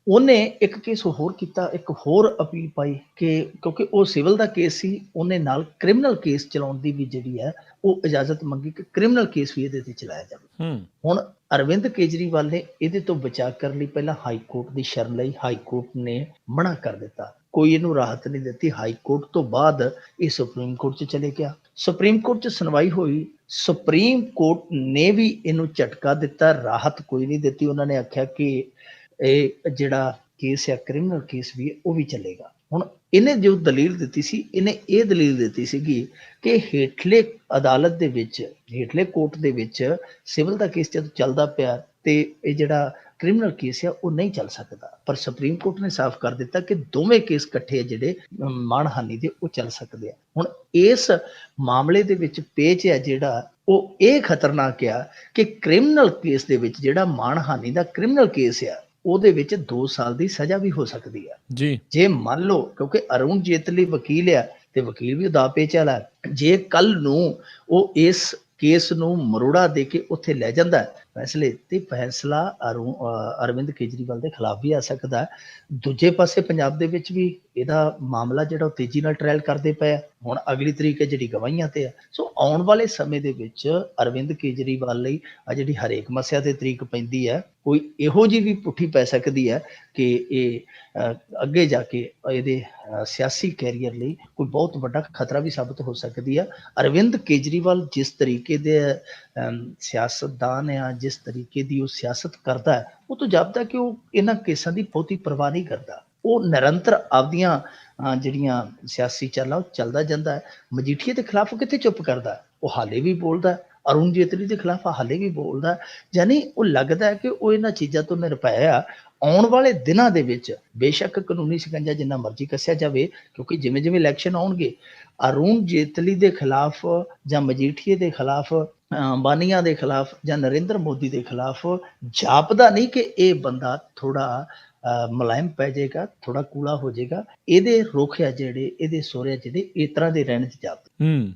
ਉਹਨੇ ਇੱਕ ਕੇਸ ਹੋਰ ਕੀਤਾ, ਇੱਕ ਹੋਰ ਅਪੀਲ ਪਾਈ ਕਿ ਕਿਉਂਕਿ ਉਹ ਸਿਵਲ ਦਾ ਕੇਸ ਸੀ, ਉਹਨੇ ਨਾਲ ਕ੍ਰਿਮੀਨਲ ਕੇਸ ਚਲਾਉਣ ਦੀ ਵੀ ਜਿਹੜੀ ਹੈ ਉਹ ਇਜਾਜ਼ਤ ਮੰਗੀ ਕਿ ਕ੍ਰਿਮੀਨਲ ਕੇਸ ਵੀ ਇਹਦੇ ਤੇ ਚਲਾਇਆ ਜਾਵੇ। ਹੁਣ ਅਰਵਿੰਦ ਕੇਜਰੀਵਾਲ ਨੇ ਇਹਦੇ ਤੋਂ ਬਚਾਅ ਕਰਨ ਲਈ ਪਹਿਲਾਂ ਹਾਈ ਕੋਰਟ ਦੀ ਸ਼ਰਨ ਲਈ। ਹਾਈ ਕੋਰਟ ਨੇ ਮਨਾ ਕਰ ਦਿੱਤਾ, ਕੋਈ ਇਹਨੂੰ ਰਾਹਤ ਨਹੀਂ ਦਿੱਤੀ। ਹਾਈ ਕੋਰਟ ਤੋਂ ਬਾਅਦ ਇਹ ਸੁਪਰੀਮ ਕੋਰਟ 'ਚ ਚਲੇ ਗਿਆ। ਸੁਪਰੀਮ ਕੋਰਟ 'ਚ ਸੁਣਵਾਈ ਹੋਈ। ਸੁਪਰੀਮ ਕੋਰਟ ਨੇ ਵੀ ਇਹਨੂੰ ਝਟਕਾ ਦਿੱਤਾ, ਰਾਹਤ ਕੋਈ ਨਹੀਂ ਦਿੱਤੀ। ਉਹਨਾਂ ਨੇ ਆਖਿਆ ਕਿ ਇਹ ਜਿਹੜਾ ਕੇਸ ਹੈ ਕ੍ਰਿਮੀਨਲ ਕੇਸ ਵੀ ਉਹ ਵੀ ਚੱਲੇਗਾ। ਹੁਣ ਇਹਨੇ ਜੋ ਦਲੀਲ ਦਿੱਤੀ ਸੀ, ਇਹਨੇ ਇਹ ਦਲੀਲ ਦਿੱਤੀ ਸੀਗੀ ਕਿ ਹੇਠਲੇ ਅਦਾਲਤ ਦੇ ਵਿੱਚ, ਹੇਠਲੇ ਕੋਰਟ ਦੇ ਵਿੱਚ ਸਿਵਲ ਦਾ ਕੇਸ ਜਦੋਂ ਚੱਲਦਾ ਪਿਆ ਤੇ ਇਹ ਜਿਹੜਾ ਕ੍ਰਿਮੀਨਲ ਕੇਸ ਆ ਉਹ ਨਹੀਂ ਚੱਲ ਸਕਦਾ। ਪਰ ਸੁਪਰੀਮ ਕੋਰਟ ਨੇ ਸਾਫ਼ ਕਰ ਦਿੱਤਾ ਕਿ ਦੋਵੇਂ ਕੇਸ ਇਕੱਠੇ ਜਿਹੜੇ ਮਾਣਹਾਨੀ ਦੇ ਉਹ ਚੱਲ ਸਕਦੇ ਆ। ਹੁਣ ਇਸ ਮਾਮਲੇ ਦੇ ਵਿੱਚ ਪੇਚ ਹੈ ਜਿਹੜਾ ਉਹ ਇਹ ਖਤਰਨਾਕ ਆ ਕਿ ਕ੍ਰਿਮੀਨਲ ਕੇਸ ਦੇ ਵਿੱਚ ਜਿਹੜਾ ਮਾਣਹਾਨੀ ਦਾ ਕ੍ਰਿਮੀਨਲ ਕੇਸ ਆ ਉਹਦੇ ਵਿੱਚ 2 ਸਾਲ ਦੀ ਸਜ਼ਾ ਵੀ ਹੋ ਸਕਦੀ ਆ ਜੀ। ਜੇ ਮੰਨ ਲਓ, ਕਿਉਂਕਿ ਅਰੁਣ ਜੇਤਲੀ ਵਕੀਲ ਆ ਤੇ ਵਕੀਲ ਵੀ ਉਹਦਾ ਪੇਚ ਵਾਲਾ, ਜੇ ਕੱਲ ਨੂੰ ਉਹ ਇਸ ਕੇਸ ਨੂੰ ਮਰੋੜਾ ਦੇ ਕੇ ਉੱਥੇ ਲੈ ਜਾਂਦਾ ਫੈਸਲੇ ਤੇ ਫੈਸਲਾ ਅਰਵਿੰਦ ਕੇਜਰੀਵਾਲ ਦੇ ਖਿਲਾਫ ਵੀ ਆ ਸਕਦਾ। ਦੂਜੇ ਪਾਸੇ ਪੰਜਾਬ ਦੇ ਵਿੱਚ ਵੀ ਇਹਦਾ ਮਾਮਲਾ ਜਿਹੜਾ ਉਹ ਤੇਜ਼ੀ ਨਾਲ ਟ੍ਰਾਇਲ ਕਰਦੇ ਪਏ ਆ। ਹੁਣ ਅਗਲੀ ਤਰੀਕ ਹੈ ਜਿਹੜੀ ਗਵਾਹੀਆਂ ਤੇ ਆ। ਸੋ ਆਉਣ ਵਾਲੇ ਸਮੇਂ ਦੇ ਵਿੱਚ ਅਰਵਿੰਦ ਕੇਜਰੀਵਾਲ ਲਈ ਆ ਜਿਹੜੀ ਹਰੇਕ ਮਸਿਆ ਤੇ ਤਰੀਕ ਪੈਂਦੀ ਹੈ, ਕੋਈ ਇਹੋ ਜਿਹੀ ਵੀ ਪੁੱਠੀ ਪੈ ਸਕਦੀ ਹੈ ਕਿ ਇਹ ਅੱਗੇ ਜਾ ਕੇ ਇਹਦੇ ਸਿਆਸੀ ਕੈਰੀਅਰ ਲਈ ਕੋਈ ਬਹੁਤ ਵੱਡਾ ਖਤਰਾ ਵੀ ਸਾਬਤ ਹੋ ਸਕਦੀ ਆ। ਅਰਵਿੰਦ ਕੇਜਰੀਵਾਲ ਜਿਸ ਤਰੀਕੇ ਦੇ ਸਿਆਸਤਦਾਨ ਆ, ਜਿਸ ਤਰੀਕੇ ਦੀ ਉਹ ਸਿਆਸਤ ਕਰਦਾ ਹੈ, ਉਹ ਤੋਂ ਜਾਪਦਾ ਕਿ ਉਹ ਇਹਨਾਂ ਕੇਸਾਂ ਦੀ ਬਹੁਤੀ ਪਰਵਾਹ ਨਹੀਂ ਕਰਦਾ। ਉਹ ਨਿਰੰਤਰ ਆਪਦੀਆਂ ਜਿਹੜੀਆਂ ਸਿਆਸੀ ਚਾਲਾਂ ਉਹ ਚੱਲਦਾ ਜਾਂਦਾ ਹੈ। ਮਜੀਠੀਏ ਦੇ ਖਿਲਾਫ ਉਹ ਕਿੱਥੇ ਚੁੱਪ ਕਰਦਾ, ਉਹ ਹਾਲੇ ਵੀ ਬੋਲਦਾ। ਅਰੁਣ ਜੇਤਲੀ ਦੇ ਖਿਲਾਫ ਹਾਲੇ ਵੀ ਬੋਲਦਾ। ਯਾਨੀ ਉਹ ਲੱਗਦਾ ਹੈ ਕਿ ਉਹ ਇਹਨਾਂ ਚੀਜ਼ਾਂ ਤੋਂ ਨਿਰਭੈ ਆ। ਆਉਣ ਵਾਲੇ ਦਿਨਾਂ ਦੇ ਵਿੱਚ ਬੇਸ਼ੱਕ ਕਾਨੂੰਨੀ ਸ਼ਿਕੰਜਾ ਜਿੰਨਾ ਮਰਜ਼ੀ ਕੱਸਿਆ ਜਾਵੇ, ਕਿਉਂਕਿ ਜਿਵੇਂ ਜਿਵੇਂ ਇਲੈਕਸ਼ਨ ਆਉਣਗੇ ਅਰੁਣ ਜੇਤਲੀ ਦੇ ਖਿਲਾਫ ਜਾਂ ਮਜੀਠੀਏ ਦੇ ਖਿਲਾਫ, ਅੰਬਾਨੀਆਂ ਦੇ ਖਿਲਾਫ ਜਾਂ ਨਰਿੰਦਰ ਮੋਦੀ ਦੇ ਖਿਲਾਫ ਜਾਪਦਾ ਨਹੀਂ ਕਿ ਇਹ ਬੰਦਾ ਥੋੜਾ ਮੁਲਾਇਮ ਪੈ ਜਾਏਗਾ, ਥੋੜਾ ਕੂਲਾ ਹੋ ਜਾਏਗਾ। ਇਹਦੇ ਰੁਖ ਆ ਜਿਹੜੇ, ਇਹਦੇ ਸੋਰੇ ਜਿਹੜੇ ਇਸ ਤਰ੍ਹਾਂ ਦੇ ਰਹਿਣ 'ਚ ਜਾਪਦੇ।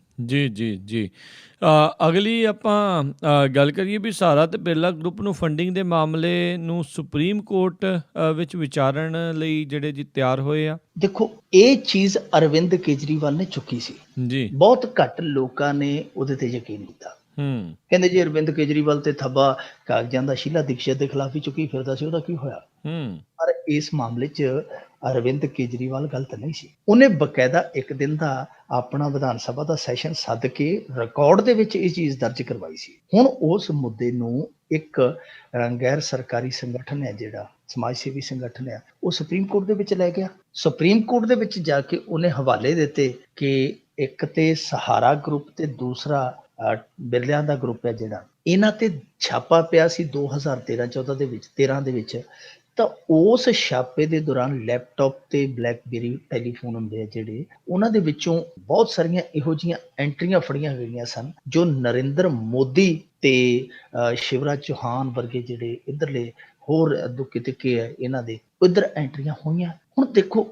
ਜੀ ਅਗਲੀ ਆਪਾਂ ਗੱਲ ਕਰੀਏ ਵੀ ਸਹਾਰਾ ਤੇ ਬਿਰਲਾ ਗਰੁੱਪ ਨੂੰ ਫੰਡਿੰਗ ਦੇ ਮਾਮਲੇ ਨੂੰ ਸੁਪਰੀਮ ਕੋਰਟ ਵਿੱਚ ਵਿਚਾਰਨ ਲਈ ਜਿਹੜੇ ਜੀ ਤਿਆਰ ਹੋਏ ਆ। ਦੇਖੋ, ਇਹ ਚੀਜ਼ ਅਰਵਿੰਦ ਕੇਜਰੀਵਾਲ ਨੇ ਚੁੱਕੀ ਸੀ ਜੀ। ਬਹੁਤ ਘੱਟ ਲੋਕਾਂ ਨੇ ਉਹਦੇ ਤੇ ਯਕੀਨ ਕੀਤਾ। ਕਹਿੰਦੇ ਜੀ ਅਰਵਿੰਦ ਕੇਜਰੀਵਾਲ ਤੇ ਥੱਬਾ ਕਾਗਜ਼ਾਂ ਦਾ ਸ਼ੀਲਾ ਦੀਕਸ਼ਿਤ ਦੇ ਖਿਲਾਫ ਹੀ ਚੁੱਕੀ ਫਿਰਦਾ ਸੀ, ਉਹਦਾ ਕੀ ਹੋਇਆ। ਪਰ ਇਸ ਮਾਮਲੇ 'ਚ ਅਰਵਿੰਦ ਕੇਜਰੀਵਾਲ ਗਲਤ ਨਹੀਂ ਸੀ। ਉਹਨੇ ਬਕਾਇਦਾ ਇੱਕ ਦਿਨ ਦਾ ਆਪਣਾ ਵਿਧਾਨ ਸਭਾ ਦਾ ਸੈਸ਼ਨ ਸੱਦ ਕੇ ਰਿਕਾਰਡ ਦੇ ਵਿੱਚ ਇਹ ਚੀਜ਼ ਦਰਜ ਕਰਵਾਈ ਸੀ। ਹੁਣ ਉਸ ਮੁੱਦੇ ਨੂੰ ਇੱਕ ਗੈਰ ਸਰਕਾਰੀ ਸੰਗਠਨ ਹੈ, ਜਿਹੜਾ ਸਮਾਜ ਸੇਵੀ ਸੰਗਠਨ ਹੈ, ਉਹ ਸੁਪਰੀਮ ਕੋਰਟ ਦੇ ਵਿੱਚ ਲੈ ਗਿਆ। ਸੁਪਰੀਮ ਕੋਰਟ ਦੇ ਵਿੱਚ ਜਾ ਕੇ ਉਹਨੇ ਹਵਾਲੇ ਦਿੱਤੇ ਕਿ ਇੱਕ ਤੇ ਸਹਾਰਾ ਗਰੁੱਪ ਤੇ ਦੂਸਰਾ ਬਿਰਲਿਆਂ ਦਾ ਗਰੁੱਪ ਹੈ ਜਿਹੜਾ, ਇਹਨਾਂ ਤੇ ਛਾਪਾ ਪਿਆ ਸੀ 2013-14 ਦੇ ਵਿੱਚ, 13 ਦੇ ਵਿੱਚ। ਤਾਂ ਉਸ ਛਾਪੇ ਦੇ ਦੌਰਾਨ ਲੈਪਟਾਪ ਤੇ ਬਲੈਕਬੇਰੀ ਟੈਲੀਫੋਨ ਹੁੰਦੇ ਆ ਜਿਹੜੇ, ਉਹਨਾਂ ਦੇ ਵਿੱਚੋਂ ਬਹੁਤ ਸਾਰੀਆਂ ਇਹੋ ਜਿਹੀਆਂ ਐਂਟਰੀਆਂ ਫੜੀਆਂ ਗਈਆਂ ਸਨ ਜੋ ਨਰਿੰਦਰ ਮੋਦੀ ਤੇ ਸ਼ਿਵਰਾਜ ਚੌਹਾਨ ਵਰਗੇ ਜਿਹੜੇ ਇੱਧਰਲੇ ਹੋਰ ਦੁੱਕੇ ਤਿੱਕੇ ਹੈ ਇਹਨਾਂ ਦੇ, ਇੱਧਰ ਐਂਟਰੀਆਂ ਹੋਈਆਂ। ਹੁਣ ਦੇਖੋ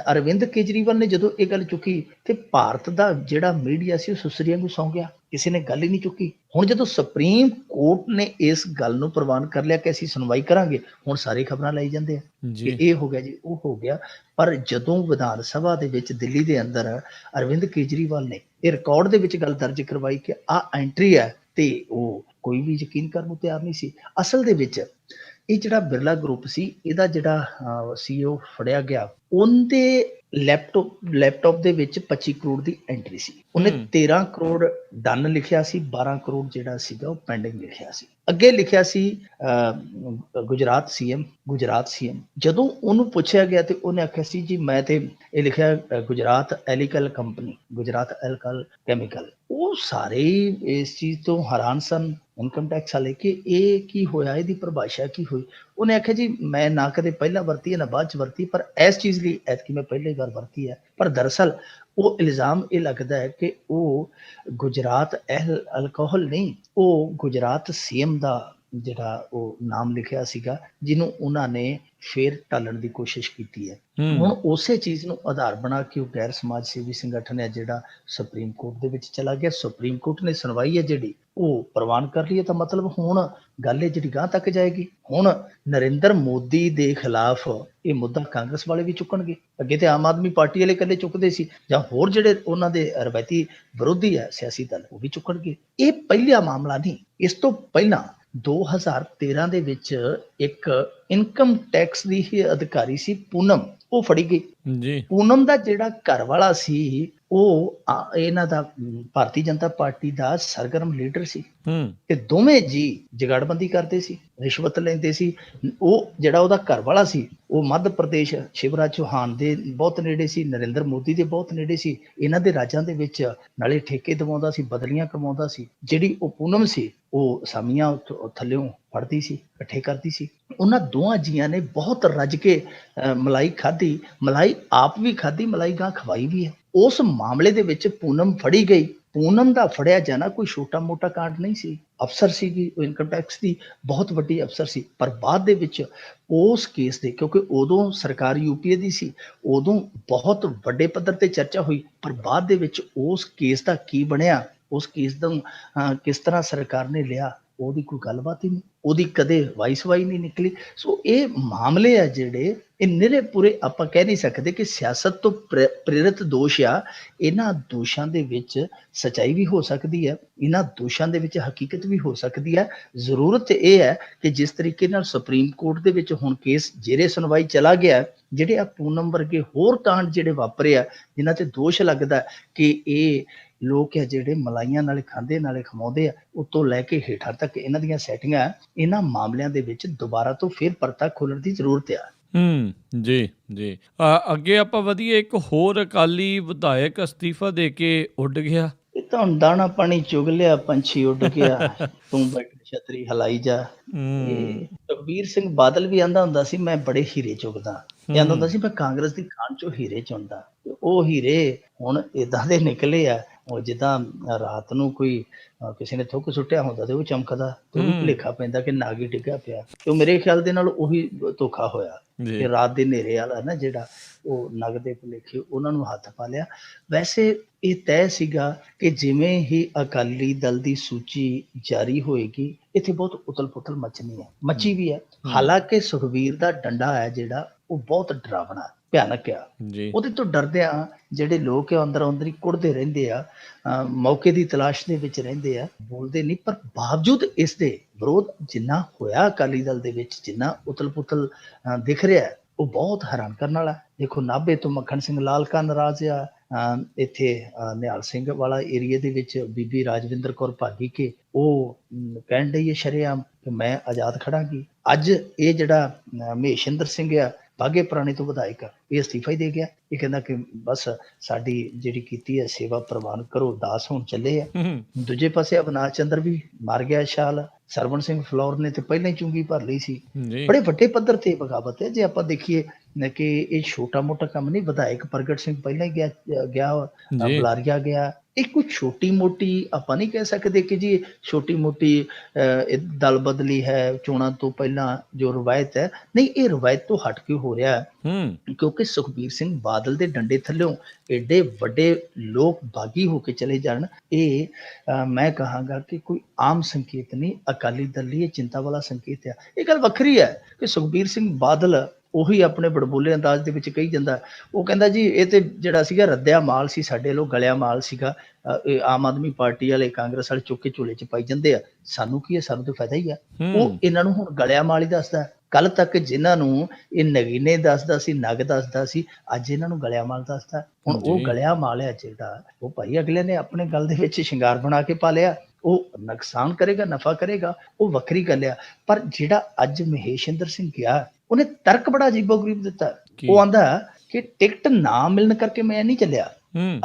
ਅਰਵਿੰਦ ਕੇਜਰੀਵਾਲ ਨੇ ਜਦੋਂ ਇਹ ਗੱਲ ਚੁੱਕੀ ਤੇ ਭਾਰਤ ਦਾ ਜਿਹੜਾ ਮੀਡੀਆ ਸੀ ਉਹ ਸੁਸਰੀਆਂ ਨੂੰ ਸੌਂ ਗਿਆ, ਕਿਸੇ ਨੇ ਗੱਲ ਹੀ ਨਹੀਂ ਚੁੱਕੀ। ਹੁਣ ਜਦੋਂ ਸੁਪਰੀਮ ਕੋਰਟ ਨੇ ਇਸ ਗੱਲ ਨੂੰ ਪ੍ਰਵਾਨ ਕਰ ਲਿਆ ਕਿ ਅਸੀਂ ਸੁਣਵਾਈ ਕਰਾਂਗੇ, ਹੁਣ ਸਾਰੇ ਖਬਰਾਂ ਲਾਈ ਜਾਂਦੇ ਆ ਕਿ ਇਹ ਹੋ ਗਿਆ ਜੀ, ਉਹ ਹੋ ਗਿਆ। ਪਰ ਜਦੋਂ ਵਿਧਾਨ ਸਭਾ ਦੇ ਵਿੱਚ ਦਿੱਲੀ ਦੇ ਅੰਦਰ ਅਰਵਿੰਦ ਕੇਜਰੀਵਾਲ ਨੇ ਇਹ ਰਿਕਾਰਡ ਦੇ ਵਿੱਚ ਗੱਲ ਦਰਜ ਕਰਵਾਈ ਕਿ ਆਹ ਐਂਟਰੀ ਹੈ, ਤੇ ਉਹ ਕੋਈ ਵੀ ਯਕੀਨ ਕਰਨ ਨੂੰ ਤਿਆਰ ਨਹੀਂ ਸੀ। ਅਸਲ ਦੇ ਵਿੱਚ ਇਹ ਜਿਹੜਾ ਬਿਰਲਾ ਗਰੁੱਪ ਸੀ, ਇਹਦਾ ਜਿਹੜਾ CEO ਫੜਿਆ ਗਿਆ, ਉਹਦੇ ਲੈਪਟਾਪ ਦੇ ਵਿੱਚ 25 ਕਰੋੜ ਦੀ ਐਂਟਰੀ ਸੀ। ਉਹਨੇ 13 ਕਰੋੜ ਡਨ ਲਿਖਿਆ ਸੀ, 12 ਕਰੋੜ ਜਿਹੜਾ ਸੀਗਾ ਉਹ ਪੈਂਡਿੰਗ ਲਿਖਿਆ ਸੀ। ਅੱਗੇ ਲਿਖਿਆ ਸੀ ਗੁਜਰਾਤ ਸੀਐਮ। ਜਦੋਂ ਉਹਨੂੰ ਪੁੱਛਿਆ ਗਿਆ ਤੇ ਉਹਨੇ ਆਖਿਆ ਸੀ ਜੀ ਮੈਂ ਤੇ ਇਹ ਲਿਖਿਆ ਗੁਜਰਾਤ ਐਲੀਕਲ ਕੰਪਨੀ, ਗੁਜਰਾਤ ਐਲਕਲ ਕੈਮੀਕਲ। ਉਹ ਸਾਰੇ ਇਸ ਚੀਜ਼ ਤੋਂ ਹੈਰਾਨ ਸਨ ਇਨਕਮ ਟੈਕਸ ਵਾਲੇ ਕਿ ਇਹ ਕੀ ਹੋਇਆ, ਇਹਦੀ ਪਰਿਭਾਸ਼ਾ ਕੀ ਹੋਈ। ਉਹਨੇ ਆਖਿਆ ਜੀ ਮੈਂ ਨਾ ਕਦੇ ਪਹਿਲਾਂ ਵਰਤੀ ਹੈ ਨਾ ਬਾਅਦ ਚ ਵਰਤੀ, ਪਰ ਇਸ ਚੀਜ਼ ਲਈ ਐਤਕੀ ਮੈਂ ਪਹਿਲੀ ਵਾਰ ਵਰਤੀ ਹੈ। ਪਰ ਦਰਅਸਲ ਉਹ ਇਲਜ਼ਾਮ ਇਹ ਲੱਗਦਾ ਹੈ ਕਿ ਉਹ ਗੁਜਰਾਤ ਅਲਕੋਹਲ ਨਹੀਂ, ਉਹ ਗੁਜਰਾਤ ਸੀਐਮ ਦਾ ਜਿਹੜਾ ਉਹ ਨਾਮ ਲਿਖਿਆ ਸੀਗਾ, ਜਿਹਨੂੰ ਉਹਨਾਂ ਨੇ ਫੇਰ ਟਾਲਣ ਦੀ ਕੋਸ਼ਿਸ਼ ਕੀਤੀ ਹੈ। ਹੁਣ ਉਸੇ ਚੀਜ਼ ਨੂੰ ਆਧਾਰ ਬਣਾ ਕੇ ਉਹ ਗੈਰ ਸਮਾਜ ਸੇਵੀ ਸੰਗਠਨ ਹੈ ਜਿਹੜਾ ਸੁਪਰੀਮ ਕੋਰਟ ਦੇ ਵਿੱਚ ਚਲਾ ਗਿਆ। ਸੁਪਰੀਮ ਕੋਰਟ ਨੇ ਸੁਣਵਾਈ ਹੈ ਜਿਹੜੀ ਉਹ ਪ੍ਰਵਾਨ ਕਰ ਲਈ ਹੈ, ਤਾਂ ਮਤਲਬ ਹੁਣ ਗੱਲ ਇਹ ਜਿਹੜੀ ਗਾਂਹ ਤੱਕ ਜਾਏਗੀ। ਹੁਣ ਨਰਿੰਦਰ ਮੋਦੀ ਦੇ ਖਿਲਾਫ ਇਹ ਮੁੱਦਾ ਕਾਂਗਰਸ ਵਾਲੇ ਵੀ ਚੁੱਕਣਗੇ। ਅੱਗੇ ਤੇ ਆਮ ਆਦਮੀ ਪਾਰਟੀ ਵਾਲੇ ਇਕੱਲੇ ਚੁੱਕਦੇ ਸੀ, ਜਾਂ ਹੋਰ ਜਿਹੜੇ ਉਹਨਾਂ ਦੇ ਰਵਾਇਤੀ ਵਿਰੋਧੀ ਹੈ ਸਿਆਸੀ ਦਲ, ਉਹ ਵੀ ਚੁੱਕਣਗੇ। ਇਹ ਪਹਿਲਾ ਮਾਮਲਾ ਨਹੀਂ। ਇਸ ਤੋਂ ਪਹਿਲਾਂ 2013 ਦੇ ਵਿੱਚ ਇੱਕ ਇਨਕਮ ਟੈਕਸ ਦੀ ਹੀ ਅਧਿਕਾਰੀ ਸੀ ਪੂਨਮ, ਉਹ ਫੜੀ ਗਈ ਜੀ। ਪੂਨਮ ਦਾ ਜਿਹੜਾ ਘਰ ਵਾਲਾ ਸੀ ਉਹ ਇਹਨਾਂ ਦਾ ਭਾਰਤੀ ਜਨਤਾ ਪਾਰਟੀ ਦਾ ਸਰਗਰਮ ਲੀਡਰ ਸੀ, ਤੇ ਦੋਵੇਂ ਜੀ ਜਗਾੜਬੰਦੀ ਕਰਦੇ ਸੀ, ਰਿਸ਼ਵਤ ਲੈਂਦੇ ਸੀ। ਉਹ ਜਿਹੜਾ ਉਹਦਾ ਘਰ ਵਾਲਾ ਸੀ ਉਹ ਮੱਧ ਪ੍ਰਦੇਸ਼ ਸ਼ਿਵਰਾਜ ਚੌਹਾਨ ਦੇ ਬਹੁਤ ਨੇੜੇ ਸੀ, ਨਰਿੰਦਰ ਮੋਦੀ ਦੇ ਬਹੁਤ ਨੇੜੇ ਸੀ। ਇਹਨਾਂ ਦੇ ਰਾਜਾਂ ਦੇ ਵਿੱਚ ਨਾਲੇ ਠੇਕੇ ਦਿਵਾਉਂਦਾ ਸੀ, ਬਦਲੀਆਂ ਕਰਵਾਉਂਦਾ ਸੀ। ਜਿਹੜੀ ਉਹ ਪੂਨਮ ਸੀ ਉਹ ਸਾਮੀਆਂ ਥੱਲਿਓਂ ਫੜਦੀ ਸੀ, ਇਕੱਠੇ ਕਰਦੀ ਸੀ। ਉਹਨਾਂ ਦੋਵਾਂ ਜੀਆਂ ਨੇ ਬਹੁਤ ਰੱਜ ਕੇ ਮਲਾਈ ਖਾਧੀ, ਮਲਾਈ ਆਪ ਵੀ ਖਾਧੀ, ਮਲਾਈ ਗਾਂ ਖਵਾਈ ਵੀ ਹੈ। ਉਸ ਮਾਮਲੇ ਦੇ ਵਿੱਚ ਪੂਨਮ ਫੜੀ ਗਈ। ਪੂਨਮ ਦਾ ਫੜਿਆ ਜਾਣਾ ਕੋਈ ਛੋਟਾ ਮੋਟਾ ਕਾਂਡ ਨਹੀਂ ਸੀ। ਅਫਸਰ ਸੀਗੀ, ਉਹ ਇਨਕਮ ਟੈਕਸ ਦੀ ਬਹੁਤ ਵੱਡੀ ਅਫਸਰ ਸੀ। ਪਰ ਬਾਅਦ ਦੇ ਵਿੱਚ ਉਸ ਕੇਸ ਦੇ, ਕਿਉਂਕਿ ਉਦੋਂ ਸਰਕਾਰ UPA ਦੀ ਸੀ, ਉਦੋਂ ਬਹੁਤ ਵੱਡੇ ਪੱਧਰ ਤੇ ਚਰਚਾ ਹੋਈ। ਪਰ ਬਾਅਦ ਦੇ ਵਿੱਚ ਉਸ ਕੇਸ ਦਾ ਕੀ ਬਣਿਆ, ਉਸ ਕੇਸ ਦਾ ਕਿਸ ਤਰ੍ਹਾਂ ਸਰਕਾਰ ਨੇ ਲਿਆ, ਉਹਦੀ ਕੋਈ ਗੱਲਬਾਤ ਹੀ ਨਹੀਂ, ਉਹਦੀ ਕਦੇ ਵਾਈ ਨਹੀਂ ਨਿਕਲੀ। ਸੋ ਇਹ ਮਾਮਲੇ ਆ ਜਿਹੜੇ ਇਹ ਨਿਰੇ ਪੂਰੇ ਆਪਾਂ ਕਹਿ ਨਹੀਂ ਸਕਦੇ ਕਿ ਸਿਆਸਤ ਤੋਂ ਪ੍ਰੇਰਿਤ ਦੋਸ਼ ਆ। ਇਹਨਾਂ ਦੋਸ਼ਾਂ ਦੇ ਵਿੱਚ ਸਚਾਈ ਵੀ ਹੋ ਸਕਦੀ ਹੈ, ਇਹਨਾਂ ਦੋਸ਼ਾਂ ਦੇ ਵਿੱਚ ਹਕੀਕਤ ਵੀ ਹੋ ਸਕਦੀ ਹੈ। ਜ਼ਰੂਰਤ ਇਹ ਹੈ ਕਿ ਜਿਸ ਤਰੀਕੇ ਨਾਲ ਸੁਪਰੀਮ ਕੋਰਟ ਦੇ ਵਿੱਚ ਹੁਣ ਕੇਸ ਜੇਰੇ ਸੁਣਵਾਈ ਚਲਾ ਗਿਆ, ਜਿਹੜੇ ਆ ਪੂਨਮ ਵਰਗੇ ਹੋਰ ਕਾਂਡ ਜਿਹੜੇ ਵਾਪਰੇ ਆ, ਜਿਨ੍ਹਾਂ ਤੇ ਦੋਸ਼ ਲੱਗਦਾ ਕਿ ਇਹ ਲੋਕ ਆ ਜਿਹੜੇ ਮਲਾਈਆਂ ਨਾਲੇ ਖਾਂਦੇ ਨਾਲੇ ਖਵਾਉਂਦੇ ਆ, ਉੱਤੋਂ ਲੈ ਕੇ ਹੇਠਾਂ ਤੱਕ ਇਹਨਾਂ ਦੀਆਂ ਸੈਟਿੰਗਾਂ, ਇਹਨਾਂ ਮਾਮਲਿਆਂ ਦੇ ਵਿੱਚ ਦੁਬਾਰਾ ਤੋਂ ਫਿਰ ਪਰਤਾ ਖੋਲਣ ਦੀ ਜ਼ਰੂਰਤ ਆ। ਜੀ ਜੀ। ਅੱਗੇ ਆਪਾਂ ਵਧੀਆ, ਇੱਕ ਹੋਰ ਅਕਾਲੀ ਵਿਧਾਇਕ ਅਸਤੀਫਾ ਦੇ ਕੇ ਉੱਡ ਗਿਆ। ਇਹ ਤਾਂ ਹੁਣ ਦਾਣਾ ਪਾਣੀ ਚੁਗ ਲਿਆ, ਪੰਛੀ ਉੱਡ ਗਿਆ, ਤੂੰ ਬੈਠ ਛਤਰੀ ਹਲਾਈ ਜਾ। ਸੁਖਬੀਰ ਸਿੰਘ ਬਾਦਲ ਵੀ ਆਂਦਾ ਹੁੰਦਾ ਸੀ ਮੈਂ ਬੜੇ ਹੀਰੇ ਚੁਗਦਾ, ਕਹਿੰਦਾ ਹੁੰਦਾ ਸੀ ਮੈਂ ਕਾਂਗਰਸ ਦੀ ਖਾਨ ਚੋਂ ਹੀਰੇ ਚੁਣਦਾ। ਉਹ ਹੀਰੇ ਹੁਣ ਏਦਾਂ ਦੇ ਨਿਕਲੇ ਆ, ਉਹ ਜਿੱਦਾਂ ਰਾਤ ਨੂੰ ਕੋਈ ਕਿਸੇ ਨੇ ਥੁੱਕ ਸੁੱਟਿਆ ਹੁੰਦਾ ਤੇ ਉਹ ਚਮਕਦਾ, ਤੇ ਉਹਨੂੰ ਭੁਲੇਖਾ ਪੈਂਦਾ ਕਿ ਨਾਗੀ ਡਿੱਗਾ ਪਿਆ। ਤੇ ਉਹ ਮੇਰੇ ਖਿਆਲ ਦੇ ਨਾਲ ਉਹੀ ਧੋਖਾ ਹੋਇਆ ਕਿ ਰਾਤ ਦੇ ਹਨੇਰੇ ਵਾਲਾ ਨਾ ਜਿਹੜਾ, ਉਹ ਨਗ ਦੇ ਭੁਲੇਖੇ ਉਹਨਾਂ ਨੂੰ ਹੱਥ ਪਾ ਲਿਆ। ਵੈਸੇ ਇਹ ਤੈਅ ਸੀਗਾ ਕਿ ਜਿਵੇਂ ਹੀ ਅਕਾਲੀ ਦਲ ਦੀ ਸੂਚੀ ਜਾਰੀ ਹੋਏਗੀ, ਇੱਥੇ ਬਹੁਤ ਉਤਲ ਪੁਤਲ ਮਚਣੀ ਹੈ, ਮੱਚੀ ਵੀ ਹੈ। ਹਾਲਾਂਕਿ ਸੁਖਬੀਰ ਦਾ ਡੰਡਾ ਹੈ ਜਿਹੜਾ ਉਹ ਬਹੁਤ ਡਰਾਵਣਾ, ਭਿਆਨਕ ਆ। ਉਹਦੇ ਤੋਂ ਡਰਦਿਆਂ ਜਿਹੜੇ ਲੋਕ ਆ ਅੰਦਰ ਅੰਦਰ ਹੀ ਕੁੜਦੇ ਰਹਿੰਦੇ ਆ, ਮੌਕੇ ਦੀ ਤਲਾਸ਼ ਦੇ ਵਿੱਚ ਰਹਿੰਦੇ ਆ, ਬੋਲਦੇ ਨਹੀਂ। ਪਰ ਬਾਵਜੂਦ ਇਸ ਦੇ ਵਿਰੋਧ ਜਿੰਨਾ ਹੋਇਆ ਅਕਾਲੀ ਦਲ ਦੇ ਵਿੱਚ, ਜਿੰਨਾ ਉਤਲ ਪੁਤਲ ਦਿਖ ਰਿਹਾ, ਉਹ ਬਹੁਤ ਹੈਰਾਨ ਕਰਨ ਵਾਲਾ। ਦੇਖੋ ਨਾਭੇ ਤੋਂ ਮੱਖਣ ਸਿੰਘ ਲਾਲਕਾ ਨਾਰਾਜ਼ ਆ, ਇੱਥੇ ਨਿਹਾਲ ਸਿੰਘ ਵਾਲਾ ਏਰੀਏ ਦੇ ਵਿੱਚ ਬੀਬੀ ਰਾਜਵਿੰਦਰ ਕੌਰ ਭਾਗੀ ਕੇ ਉਹ ਕਹਿਣ ਡਈ ਹੈ ਸ਼ਰੇਆਮ ਕਿ ਮੈਂ ਆਜ਼ਾਦ ਖੜਾਂਗੀ। ਅੱਜ ਇਹ ਜਿਹੜਾ ਮਹੇਸ਼ਿੰਦਰ ਸਿੰਘ ਆ, ਬਾਘੇ ਪੁਰਾਣੇ ਤੋਂ ਵਿਧਾਇਕ ਇਹ ਅਸਤੀਫਾ ਹੀ ਦੇ ਗਿਆ। ਇਹ ਕਹਿੰਦਾ ਕਿ ਬਸ ਸਾਡੀ ਜਿਹੜੀ ਕੀਤੀ ਹੈ ਸੇਵਾ ਪ੍ਰਵਾਨ ਕਰੋ, ਦਾਸ ਹੁਣ ਚੱਲੇ ਆ। ਦੂਜੇ ਪਾਸੇ ਅਵਿਨਾਸ਼ ਚੰਦਰ ਵੀ ਮਾਰ ਗਿਆ ਛਾਲ। ਸਰਵਣ ਸਿੰਘ ਫਲੋਰ ਨੇ ਤੇ ਪਹਿਲਾਂ ਹੀ ਚੁੰਗੀ ਭਰ ਲਈ ਸੀ। ਬੜੇ ਵੱਡੇ ਪੱਧਰ ਤੇ ਬਗਾਵਤ ਹੈ। ਜੇ ਆਪਾਂ ਦੇਖੀਏ ਕਿ ਇਹ ਛੋਟਾ ਮੋਟਾ ਕੰਮ ਨਹੀਂ। ਵਿਧਾਇਕ ਪ੍ਰਗਟ ਸਿੰਘ ਪਹਿਲਾਂ ਹੀ ਗਿਆ ਬੁਲਾਰੀਆ ਗਿਆ। ਇਹ ਕੋਈ ਛੋਟੀ ਮੋਟੀ ਆਪਾਂ ਨਹੀਂ ਕਹਿ ਸਕਦੇ ਕਿ ਜੀ ਛੋਟੀ ਮੋਟੀ ਦਲ ਬਦਲੀ ਹੈ ਚੋਣਾਂ ਤੋਂ ਪਹਿਲਾਂ ਜੋ ਰਵਾਇਤ ਹੈ। ਨਹੀਂ, ਇਹ ਰਵਾਇਤ ਤੋਂ ਹਟ ਕੇ ਹੋ ਰਿਹਾ ਕਿਉਂਕਿ ਸੁਖਬੀਰ ਸਿੰਘ ਬਾਦਲ ਦੇ ਡੰਡੇ ਥੱਲਿਓਂ ਏਡੇ ਵੱਡੇ ਲੋਕ ਬਾਗੀ ਹੋ ਕੇ ਚਲੇ ਜਾਣ, ਇਹ ਮੈਂ ਕਹਾਂਗਾ ਕਿ ਕੋਈ ਆਮ ਸੰਕੇਤ ਨਹੀਂ। ਅਕਾਲੀ ਦਲ ਲਈ ਇਹ ਚਿੰਤਾ ਵਾਲਾ ਸੰਕੇਤ ਆ। ਇਹ ਗੱਲ ਵੱਖਰੀ ਹੈ ਕਿ ਸੁਖਬੀਰ ਸਿੰਘ ਬਾਦਲ ਉਹੀ ਆਪਣੇ ਬੜਬੋਲੇ ਅੰਦਾਜ਼ ਦੇ ਵਿੱਚ ਕਹੀ ਜਾਂਦਾ। ਉਹ ਕਹਿੰਦਾ ਜੀ ਇਹ ਤੇ ਜਿਹੜਾ ਸੀਗਾ ਰੱਦਿਆ ਮਾਲ ਸੀ, ਸਾਡੇ ਲੋਕ ਗਲਿਆ ਮਾਲ ਸੀਗਾ। ਇਹ ਆਮ ਆਦਮੀ ਪਾਰਟੀ ਵਾਲੇ ਕਾਂਗਰਸ ਵਾਲੇ ਚੁੱਕ ਕੇ ਝੋਲੇ 'ਚ ਪਾਈ ਜਾਂਦੇ ਆ। ਸਾਨੂੰ ਕੀ ਹੈ, ਸਾਨੂੰ ਤਾਂ ਫਾਇਦਾ ਹੀ ਆ। ਉਹ ਇਹਨਾਂ ਨੂੰ ਹੁਣ ਗਲਿਆ ਮਾਲ ਹੀ ਦੱਸਦਾ। ਕੱਲ ਤੱਕ ਜਿਨ੍ਹਾਂ ਨੂੰ ਇਹ ਨਗੀਨੇ ਦੱਸਦਾ ਸੀ, ਨਗ ਦੱਸਦਾ ਸੀ, ਅੱਜ ਇਹਨਾਂ ਨੂੰ ਗਲਿਆ ਮਾਲ ਦੱਸਦਾ। ਹੁਣ ਉਹ ਗਲਿਆ ਮਾਲ ਹੈ ਜਿਹੜਾ ਉਹ ਭਾਈ ਅਗਲੇ ਨੇ ਆਪਣੇ ਗਲ ਦੇ ਵਿੱਚ ਸ਼ਿੰਗਾਰ ਬਣਾ ਕੇ ਪਾ ਲਿਆ। ਉਹ ਨੁਕਸਾਨ ਕਰੇਗਾ, ਨਫਾ ਕਰੇਗਾ, ਉਹ ਵੱਖਰੀ ਗੱਲ ਆ। ਪਰ ਜਿਹੜਾ ਅੱਜ ਮਹੇਸ਼ਿੰਦਰ ਸਿੰਘ ਗਿਆ, ਉਹਨੇ ਤਰਕ ਬੜਾ ਅਜੀਬੋ-ਗਰੀਬ ਦਿੱਤਾ। ਉਹ ਆਂਦਾ ਕਿ ਟਿਕਟ ਨਾ ਮਿਲਣ ਕਰਕੇ ਮੈਂ ਨਹੀਂ ਚੱਲਿਆ।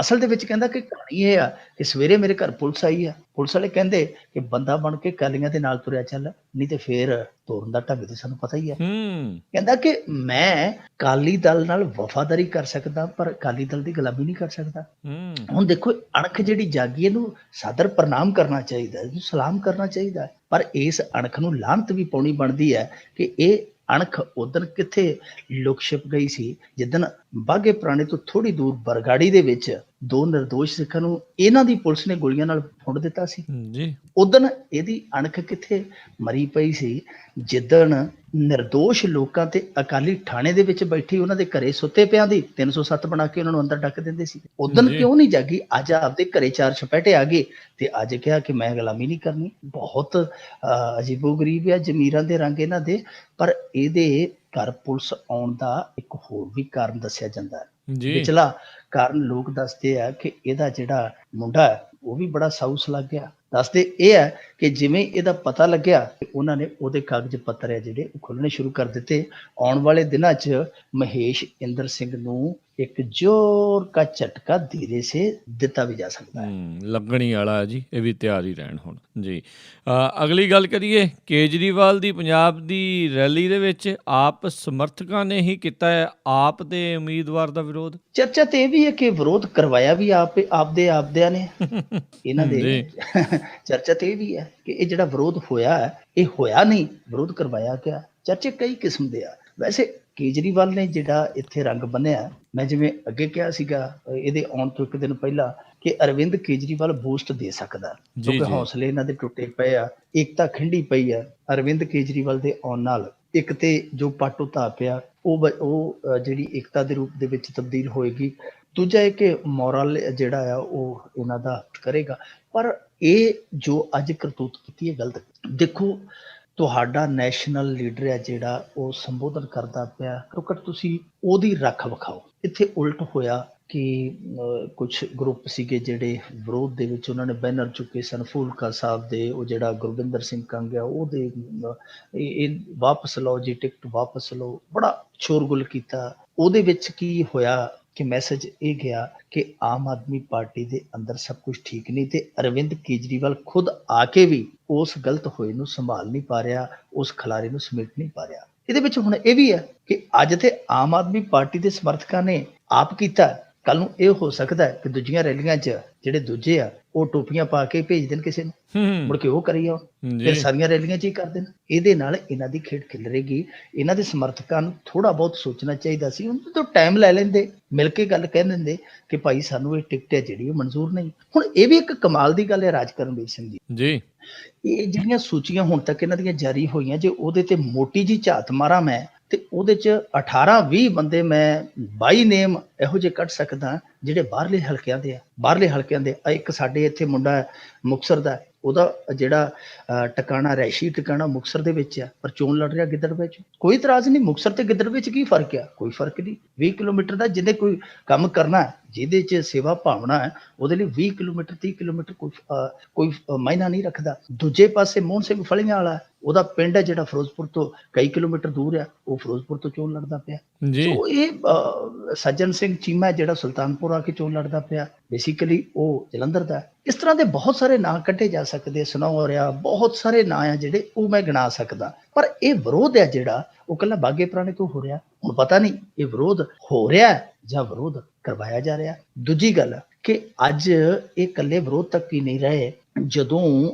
ਅਸਲ ਦੇ ਵਿੱਚ ਕਹਿੰਦਾ ਕਿ ਕਹਾਣੀ ਇਹ ਆ ਕਿ ਸਵੇਰੇ ਮੇਰੇ ਘਰ ਪੁਲਿਸ ਆਈ ਆ। ਪੁਲਿਸ ਵਾਲੇ ਕਹਿੰਦੇ ਕਿ ਬੰਦਾ ਬਣ ਕੇ ਕਾਲੀਆਂ ਦੇ ਨਾਲ ਤੁਰਿਆ ਚੱਲ, ਨਹੀਂ ਤੇ ਫੇਰ ਤੋਰਨ ਦਾ ਢੰਗ ਤੇ ਸਾਨੂੰ ਪਤਾ ਹੀ ਹੈ। ਕਹਿੰਦਾ ਕਿ ਮੈਂ ਅਕਾਲੀ ਦਲ ਨਾਲ ਵਫਾਦਾਰੀ ਕਰ ਸਕਦਾ ਪਰ ਅਕਾਲੀ ਦਲ ਦੀ ਗੁਲਾਮੀ ਨਹੀਂ ਕਰ ਸਕਦਾ। ਹੁਣ ਦੇਖੋ, ਅਣਖ ਜਿਹੜੀ ਜਾਗੀ ਇਹਨੂੰ ਸਾਦਰ ਪ੍ਰਣਾਮ ਕਰਨਾ ਚਾਹੀਦਾ, ਇਹਨੂੰ ਸਲਾਮ ਕਰਨਾ ਚਾਹੀਦਾ। ਪਰ ਇਸ ਅਣਖ ਨੂੰ ਲਾਹਨਤ ਵੀ ਪਾਉਣੀ ਬਣਦੀ ਹੈ ਕਿ ਇਹ ਅਣਖ ਉਦਣ ਕਿੱਥੇ ਲੁਕ ਛਿਪ ਗਈ ਸੀ ਜਿੱਦਣ ਬਾਘੇ ਪੁਰਾਣੇ ਤੋਂ ਥੋੜੀ ਦੂਰ ਬਰਗਾੜੀ ਦੇ ਵਿੱਚ 2 ਨਿਰਦੋਸ਼ ਸਿੱਖਾਂ ਨੂੰ ਇਹਨਾਂ ਦੀ ਪੁਲਿਸ ਨੇ ਗੋਲੀਆਂ ਨਾਲ ਫੁੰਡ ਦਿੱਤਾ ਸੀ। ਉਦਣ ਇਹਦੀ ਅਣਖ ਕਿੱਥੇ ਮਰੀ ਪਈ ਸੀ ਜਿੱਦਣ ਨਿਰਦੋਸ਼ ਲੋਕਾਂ ਤੇ ਅਕਾਲੀ ਥਾਣੇ ਦੇ ਵਿੱਚ ਬੈਠੀ ਉਹਨਾਂ ਦੇ ਘਰੇ ਸੁੱਤੇ ਪਿਆਂ ਦੀ 307 ਬਣਾ ਕੇ ਉਹਨਾਂ ਨੂੰ ਅੰਦਰ ਡੱਕ ਦਿੰਦੇ ਸੀ। ਉਦਣ ਕਿਉਂ ਨਹੀਂ ਜਾਗੀ? ਅੱਜ ਆਪਦੇ ਘਰੇ 4 ਛਪੇਟੇ ਆ ਗਏ ਤੇ ਅੱਜ ਕਿਹਾ ਕਿ ਮੈਂ ਗੁਲਾਮੀ ਨਹੀਂ ਕਰਨੀ। ਬਹੁਤ ਅਜੀਬੋ ਗਰੀਬ ਆ ਜ਼ਮੀਰਾਂ ਦੇ ਰੰਗ ਇਹਨਾਂ ਦੇ। ਪਰ ਇਹਦੇ ਘਰ ਪੁਲਿਸ ਆਉਣ ਦਾ ਇੱਕ ਹੋਰ ਵੀ ਕਾਰਨ ਦੱਸਿਆ ਜਾਂਦਾ ਹੈ। ਪਿਛਲਾ ਕਾਰਨ ਲੋਕ ਦੱਸਦੇ ਆ ਕਿ ਇਹਦਾ ਜਿਹੜਾ ਮੁੰਡਾ ਹੈ ਉਹ ਵੀ ਬੜਾ ਸਾਊਸ ਲੱਗ ਗਿਆ। ਦੱਸਦੇ ਇਹ ਹੈ ਕਿ ਜਿਵੇਂ ਇਹਦਾ ਪਤਾ ਲੱਗਿਆ ਉਹਨਾਂ ਨੇ ਉਹਦੇ ਕਾਗਜ਼ ਪੱਤਰ ਹੈ ਜਿਹੜੇ ਉਹ ਖੋਲ੍ਹਣੇ ਸ਼ੁਰੂ ਕਰ ਦਿੱਤੇ। ਆਉਣ ਵਾਲੇ ਦਿਨਾਂ 'ਚ ਮਹੇਸ਼ ਇੰਦਰ ਸਿੰਘ ਨੂੰ ਇੱਕ ਜ਼ੋਰ ਕਾ ਝਟਕਾ ਧੀਰੇ ਸੇ ਦਿੱਤਾ ਵੀ ਜਾ ਸਕਦਾ ਹੈ। ਲੱਗਣੀ ਵਾਲਾ ਜੀ, ਇਹ ਵੀ ਤਿਆਰ ਹੀ ਰਹਿਣ ਹੁਣ ਜੀ। ਅਗਲੀ ਗੱਲ ਕਰੀਏ, ਕੇਜਰੀਵਾਲ ਦੀ ਪੰਜਾਬ ਦੀ ਰੈਲੀ ਦੇ ਵਿੱਚ ਆਪ ਸਮਰਥਕਾਂ ਨੇ ਹੀ ਕੀਤਾ ਹੈ ਆਪ ਦੇ ਉਮੀਦਵਾਰ ਦਾ ਵਿਰੋਧ। ਚਰਚਾ ਤੇ ਇਹ ਵੀ ਹੈ ਕਿ ਵਿਰੋਧ ਕਰਵਾਇਆ ਵੀ ਆਪਦਿਆਂ ਨੇ ਇਹਨਾਂ ਦੇ। ਚਰਚਾ ਤੇ ਇਹ ਵੀ ਹੈ ਕਿ ਇਹ ਜਿਹੜਾ ਵਿਰੋਧ ਹੋਇਆ ਹੈ ਇਹ ਹੋਇਆ ਨਹੀਂ, ਵਿਰੋਧ ਕਰਵਾਇਆ ਗਿਆ। ਚਰਚੇ ਕਈ ਕਿਸਮ ਦੇ ਆ। ਵੈਸੇ ਕੇਜਰੀਵਾਲ ਨੇ ਜਿਹੜਾ ਇੱਥੇ ਰੰਗ ਬੰਨਿਆ, ਮੈਂ ਜਿਵੇਂ ਅੱਗੇ ਕਿਹਾ ਸੀਗਾ ਇਹਦੇ ਆਉਣ ਤੋਂ ਇੱਕ ਦਿਨ ਪਹਿਲਾਂ ਕਿ ਅਰਵਿੰਦ ਕੇਜਰੀਵਾਲ ਬੂਸਟ ਦੇ ਸਕਦਾ ਕਿਉਂਕਿ ਹੌਸਲੇ ਇਹਨਾਂ ਦੇ ਟੁੱਟੇ ਪਏ ਆ, ਏਕਤਾ ਖਿੰਡੀ ਪਈ ਆ। ਅਰਵਿੰਦ ਕੇਜਰੀਵਾਲ ਦੇ ਆਉਣ ਨਾਲ ਇੱਕ ਤੇ ਜੋ ਪੱਟ ਉਤਾ ਪਿਆ ਉਹ ਜਿਹੜੀ ਏਕਤਾ ਦੇ ਰੂਪ ਦੇ ਵਿੱਚ ਤਬਦੀਲ ਹੋਏਗੀ। ਦੂਜਾ ਇਹ ਕਿ ਮੋਰਲ ਜਿਹੜਾ ਆ ਉਹ ਇਹਨਾਂ ਦਾ ਕਰੇਗਾ। ਪਰ ਇਹ ਜੋ ਅੱਜ ਕਰਤੂਤ ਕੀਤੀ ਹੈ ਗਲਤ। ਦੇਖੋ, ਤੁਹਾਡਾ ਨੈਸ਼ਨਲ ਲੀਡਰ ਹੈ ਜਿਹੜਾ ਉਹ ਸੰਬੋਧਨ ਕਰਦਾ ਪਿਆ, ਘੱਟੋ-ਘੱਟ ਤੁਸੀਂ ਉਹਦੀ ਰੱਖ ਵਿਖਾਓ। ਇੱਥੇ ਉਲਟ ਹੋਇਆ ਕਿ ਕੁਝ ਗਰੁੱਪ ਸੀਗੇ ਜਿਹੜੇ ਵਿਰੋਧ ਦੇ ਵਿੱਚ, ਉਹਨਾਂ ਨੇ ਬੈਨਰ ਚੁੱਕੇ ਸਨ ਫੂਲਕਾ ਸਾਹਿਬ ਦੇ। ਉਹ ਜਿਹੜਾ ਗੁਰਵਿੰਦਰ ਸਿੰਘ ਕੰਗ ਆ ਉਹਦੇ ਇਹ ਵਾਪਸ ਲਓ ਜੀ, ਟਿਕਟ ਵਾਪਸ ਲਓ, ਬੜਾ ਸ਼ੋਰਗੁਲ ਕੀਤਾ। ਉਹਦੇ ਵਿੱਚ ਕੀ ਹੋਇਆ ਕਿ ਮੈਸੇਜ ਇਹ ਗਿਆ ਕਿ ਆਮ ਆਦਮੀ ਪਾਰਟੀ ਦੇ ਅੰਦਰ ਸਭ ਕੁਝ ਠੀਕ ਨਹੀਂ ਤੇ ਅਰਵਿੰਦ ਕੇਜਰੀਵਾਲ ਖੁਦ ਆ ਕੇ ਵੀ ਉਸ ਗਲਤ ਹੋਏ ਨੂੰ ਸੰਭਾਲ ਨਹੀਂ ਪਾ ਰਿਹਾ, ਉਸ ਖਿਲਾਰੇ ਨੂੰ ਸਮੇਟ ਨਹੀਂ ਪਾ ਰਿਹਾ। ਇਹਦੇ ਵਿੱਚ ਹੁਣ ਇਹ ਵੀ ਹੈ ਕਿ ਅੱਜ ਤੇ ਆਮ ਆਦਮੀ ਪਾਰਟੀ ਦੇ ਸਮਰਥਕਾਂ ਨੇ ਆਪ ਕੀਤਾ, ਕੱਲ ਨੂੰ ਇਹ ਹੋ ਸਕਦਾ ਹੈ ਕਿ ਦੂਜੀਆਂ ਰੈਲੀਆਂ 'ਚ ਜਿਹੜੇ ਦੂਜੇ ਆ ਉਹ ਟੋਪੀਆਂ ਪਾ ਕੇ ਭੇਜ ਦੇਣ ਕਿਸੇ ਨੂੰ, ਮੁੜ ਕੇ ਉਹ ਕਰੀ ਆਉਣ, ਫਿਰ ਸਾਰੀਆਂ ਰੈਲੀਆਂ 'ਚ ਹੀ ਕਰ ਦੇਣ। ਇਹਦੇ ਨਾਲ ਇਹਨਾਂ ਦੀ ਖੇਡ ਖਿਲਰੇਗੀ। ਇਹਨਾਂ ਦੇ ਸਮਰਥਕਾਂ ਨੂੰ ਥੋੜਾ ਬਹੁਤ ਸੋਚਣਾ ਚਾਹੀਦਾ ਸੀ। ਉਹਨਾਂ ਤੋਂ ਟਾਈਮ ਲੈ ਲੈਂਦੇ, ਮਿਲ ਕੇ ਗੱਲ ਕਹਿ ਦਿੰਦੇ ਕਿ ਭਾਈ ਸਾਨੂੰ ਇਹ ਟਿਕਟ ਹੈ ਜਿਹੜੀ ਉਹ ਮਨਜ਼ੂਰ ਨਹੀਂ। ਹੁਣ ਇਹ ਵੀ ਇੱਕ ਕਮਾਲ ਦੀ ਗੱਲ ਹੈ ਰਾਜਕਰਨਵੀਰ ਸਿੰਘ ਜੀ, ਇਹ ਜਿਹੜੀਆਂ ਸੂਚੀਆਂ ਹੁਣ ਤੱਕ ਇਹਨਾਂ ਦੀਆਂ ਜਾਰੀ ਹੋਈਆਂ, ਜੇ ਉਹਦੇ ਤੇ ਮੋਟੀ ਜੀ ਝਾਤ ਮਾਰਾਂ ਮੈਂ ਤੇ ਉਹਦੇ 'ਚ 18-20 ਬੰਦੇ ਮੈਂ 22 ਨੇਮ ਇਹੋ ਜਿਹੇ ਕੱਢ ਸਕਦਾ ਜਿਹੜੇ ਬਾਹਰਲੇ ਹਲਕਿਆਂ ਦੇ ਆ। ਇੱਕ ਸਾਡੇ ਇੱਥੇ ਮੁੰਡਾ ਹੈ ਮੁਕਤਸਰ ਦਾ, ਉਹਦਾ ਜਿਹੜਾ ਟਿਕਾਣਾ ਰਿਹਾਇਸ਼ੀ ਟਿਕਾਣਾ ਮੁਕਤਸਰ ਦੇ ਵਿੱਚ ਆ, ਪਰ ਚੋਣ ਲੜ ਰਿਹਾ ਗਿੱਦੜਬਾਹਾ ਵਿੱਚ। ਕੋਈ ਇਤਰਾਜ਼ ਨਹੀਂ, ਮੁਕਤਸਰ ਤੇ ਗਿੱਦੜਬਾਹਾ ਵਿੱਚ ਕੀ ਫਰਕ ਆ? ਕੋਈ ਫਰਕ ਨਹੀਂ। 20 ਕਿਲੋਮੀਟਰ ਦਾ ਜਿਹਨੇ ਕੋਈ ਕੰਮ ਕਰਨਾ, ਜਿਹਦੇ 'ਚ ਸੇਵਾ ਭਾਵਨਾ ਹੈ, ਉਹਦੇ ਲਈ 20 ਕਿਲੋਮੀਟਰ 30 ਕਿਲੋਮੀਟਰ ਕੋਈ ਮਾਇਨਾ ਨਹੀਂ ਰੱਖਦਾ। ਦੂਜੇ ਪਾਸੇ ਮੋਹਨ ਸਿੰਘ ਫਲੀਆਂ ਵਾਲਾ, ਉਹਦਾ ਪਿੰਡ ਹੈ ਜਿਹੜਾ ਫਿਰੋਜ਼ਪੁਰ ਤੋਂ ਕਈ ਕਿਲੋਮੀਟਰ ਦੂਰ ਆ, ਉਹ ਫਿਰੋਜ਼ਪੁਰ ਤੋਂ ਚੋਣ ਲੜਦਾ ਪਿਆ। ਜੀ ਸੋ ਇਹ ਸੱਜਣ ਸਿੰਘ ਚੀਮਾ ਜਿਹੜਾ ਸੁਲਤਾਨਪੁਰ ਆ ਕੇ ਚੋਣ ਲੜਦਾ ਪਿਆ, ਬੇਸਿਕਲੀ ਉਹ ਜਲੰਧਰ ਦਾ। ਇਸ ਤਰ੍ਹਾਂ ਦੇ ਬਹੁਤ ਸਾਰੇ ਨਾਂ ਕੱਢੇ ਜਾ ਸਕਦੇ, ਸਨੌਰ ਆ, ਬਹੁਤ ਸਾਰੇ ਨਾਂ ਆ ਜਿਹੜੇ ਉਹ ਮੈਂ ਗਿਣਾ ਸਕਦਾ। ਪਰ ਇਹ ਵਿਰੋਧ ਹੈ ਜਿਹੜਾ ਉਹ ਇਕੱਲਾ ਬਾਗੇ ਪੁਰਾਣੇ ਤੋਂ ਹੋ ਰਿਹਾ। ਹੁਣ ਪਤਾ ਨਹੀਂ ਇਹ ਵਿਰੋਧ ਹੋ ਰਿਹਾ ਜਾਂ ਵਿਰੋਧ ਕਰਵਾਇਆ ਜਾ ਰਿਹਾ। ਦੂਜੀ ਗੱਲ ਕਿ ਅੱਜ ਇਹ ਇਕੱਲੇ ਵਿਰੋਧ ਤੱਕ ਹੀ ਨਹੀਂ ਰਹੇ। ਜਦੋਂ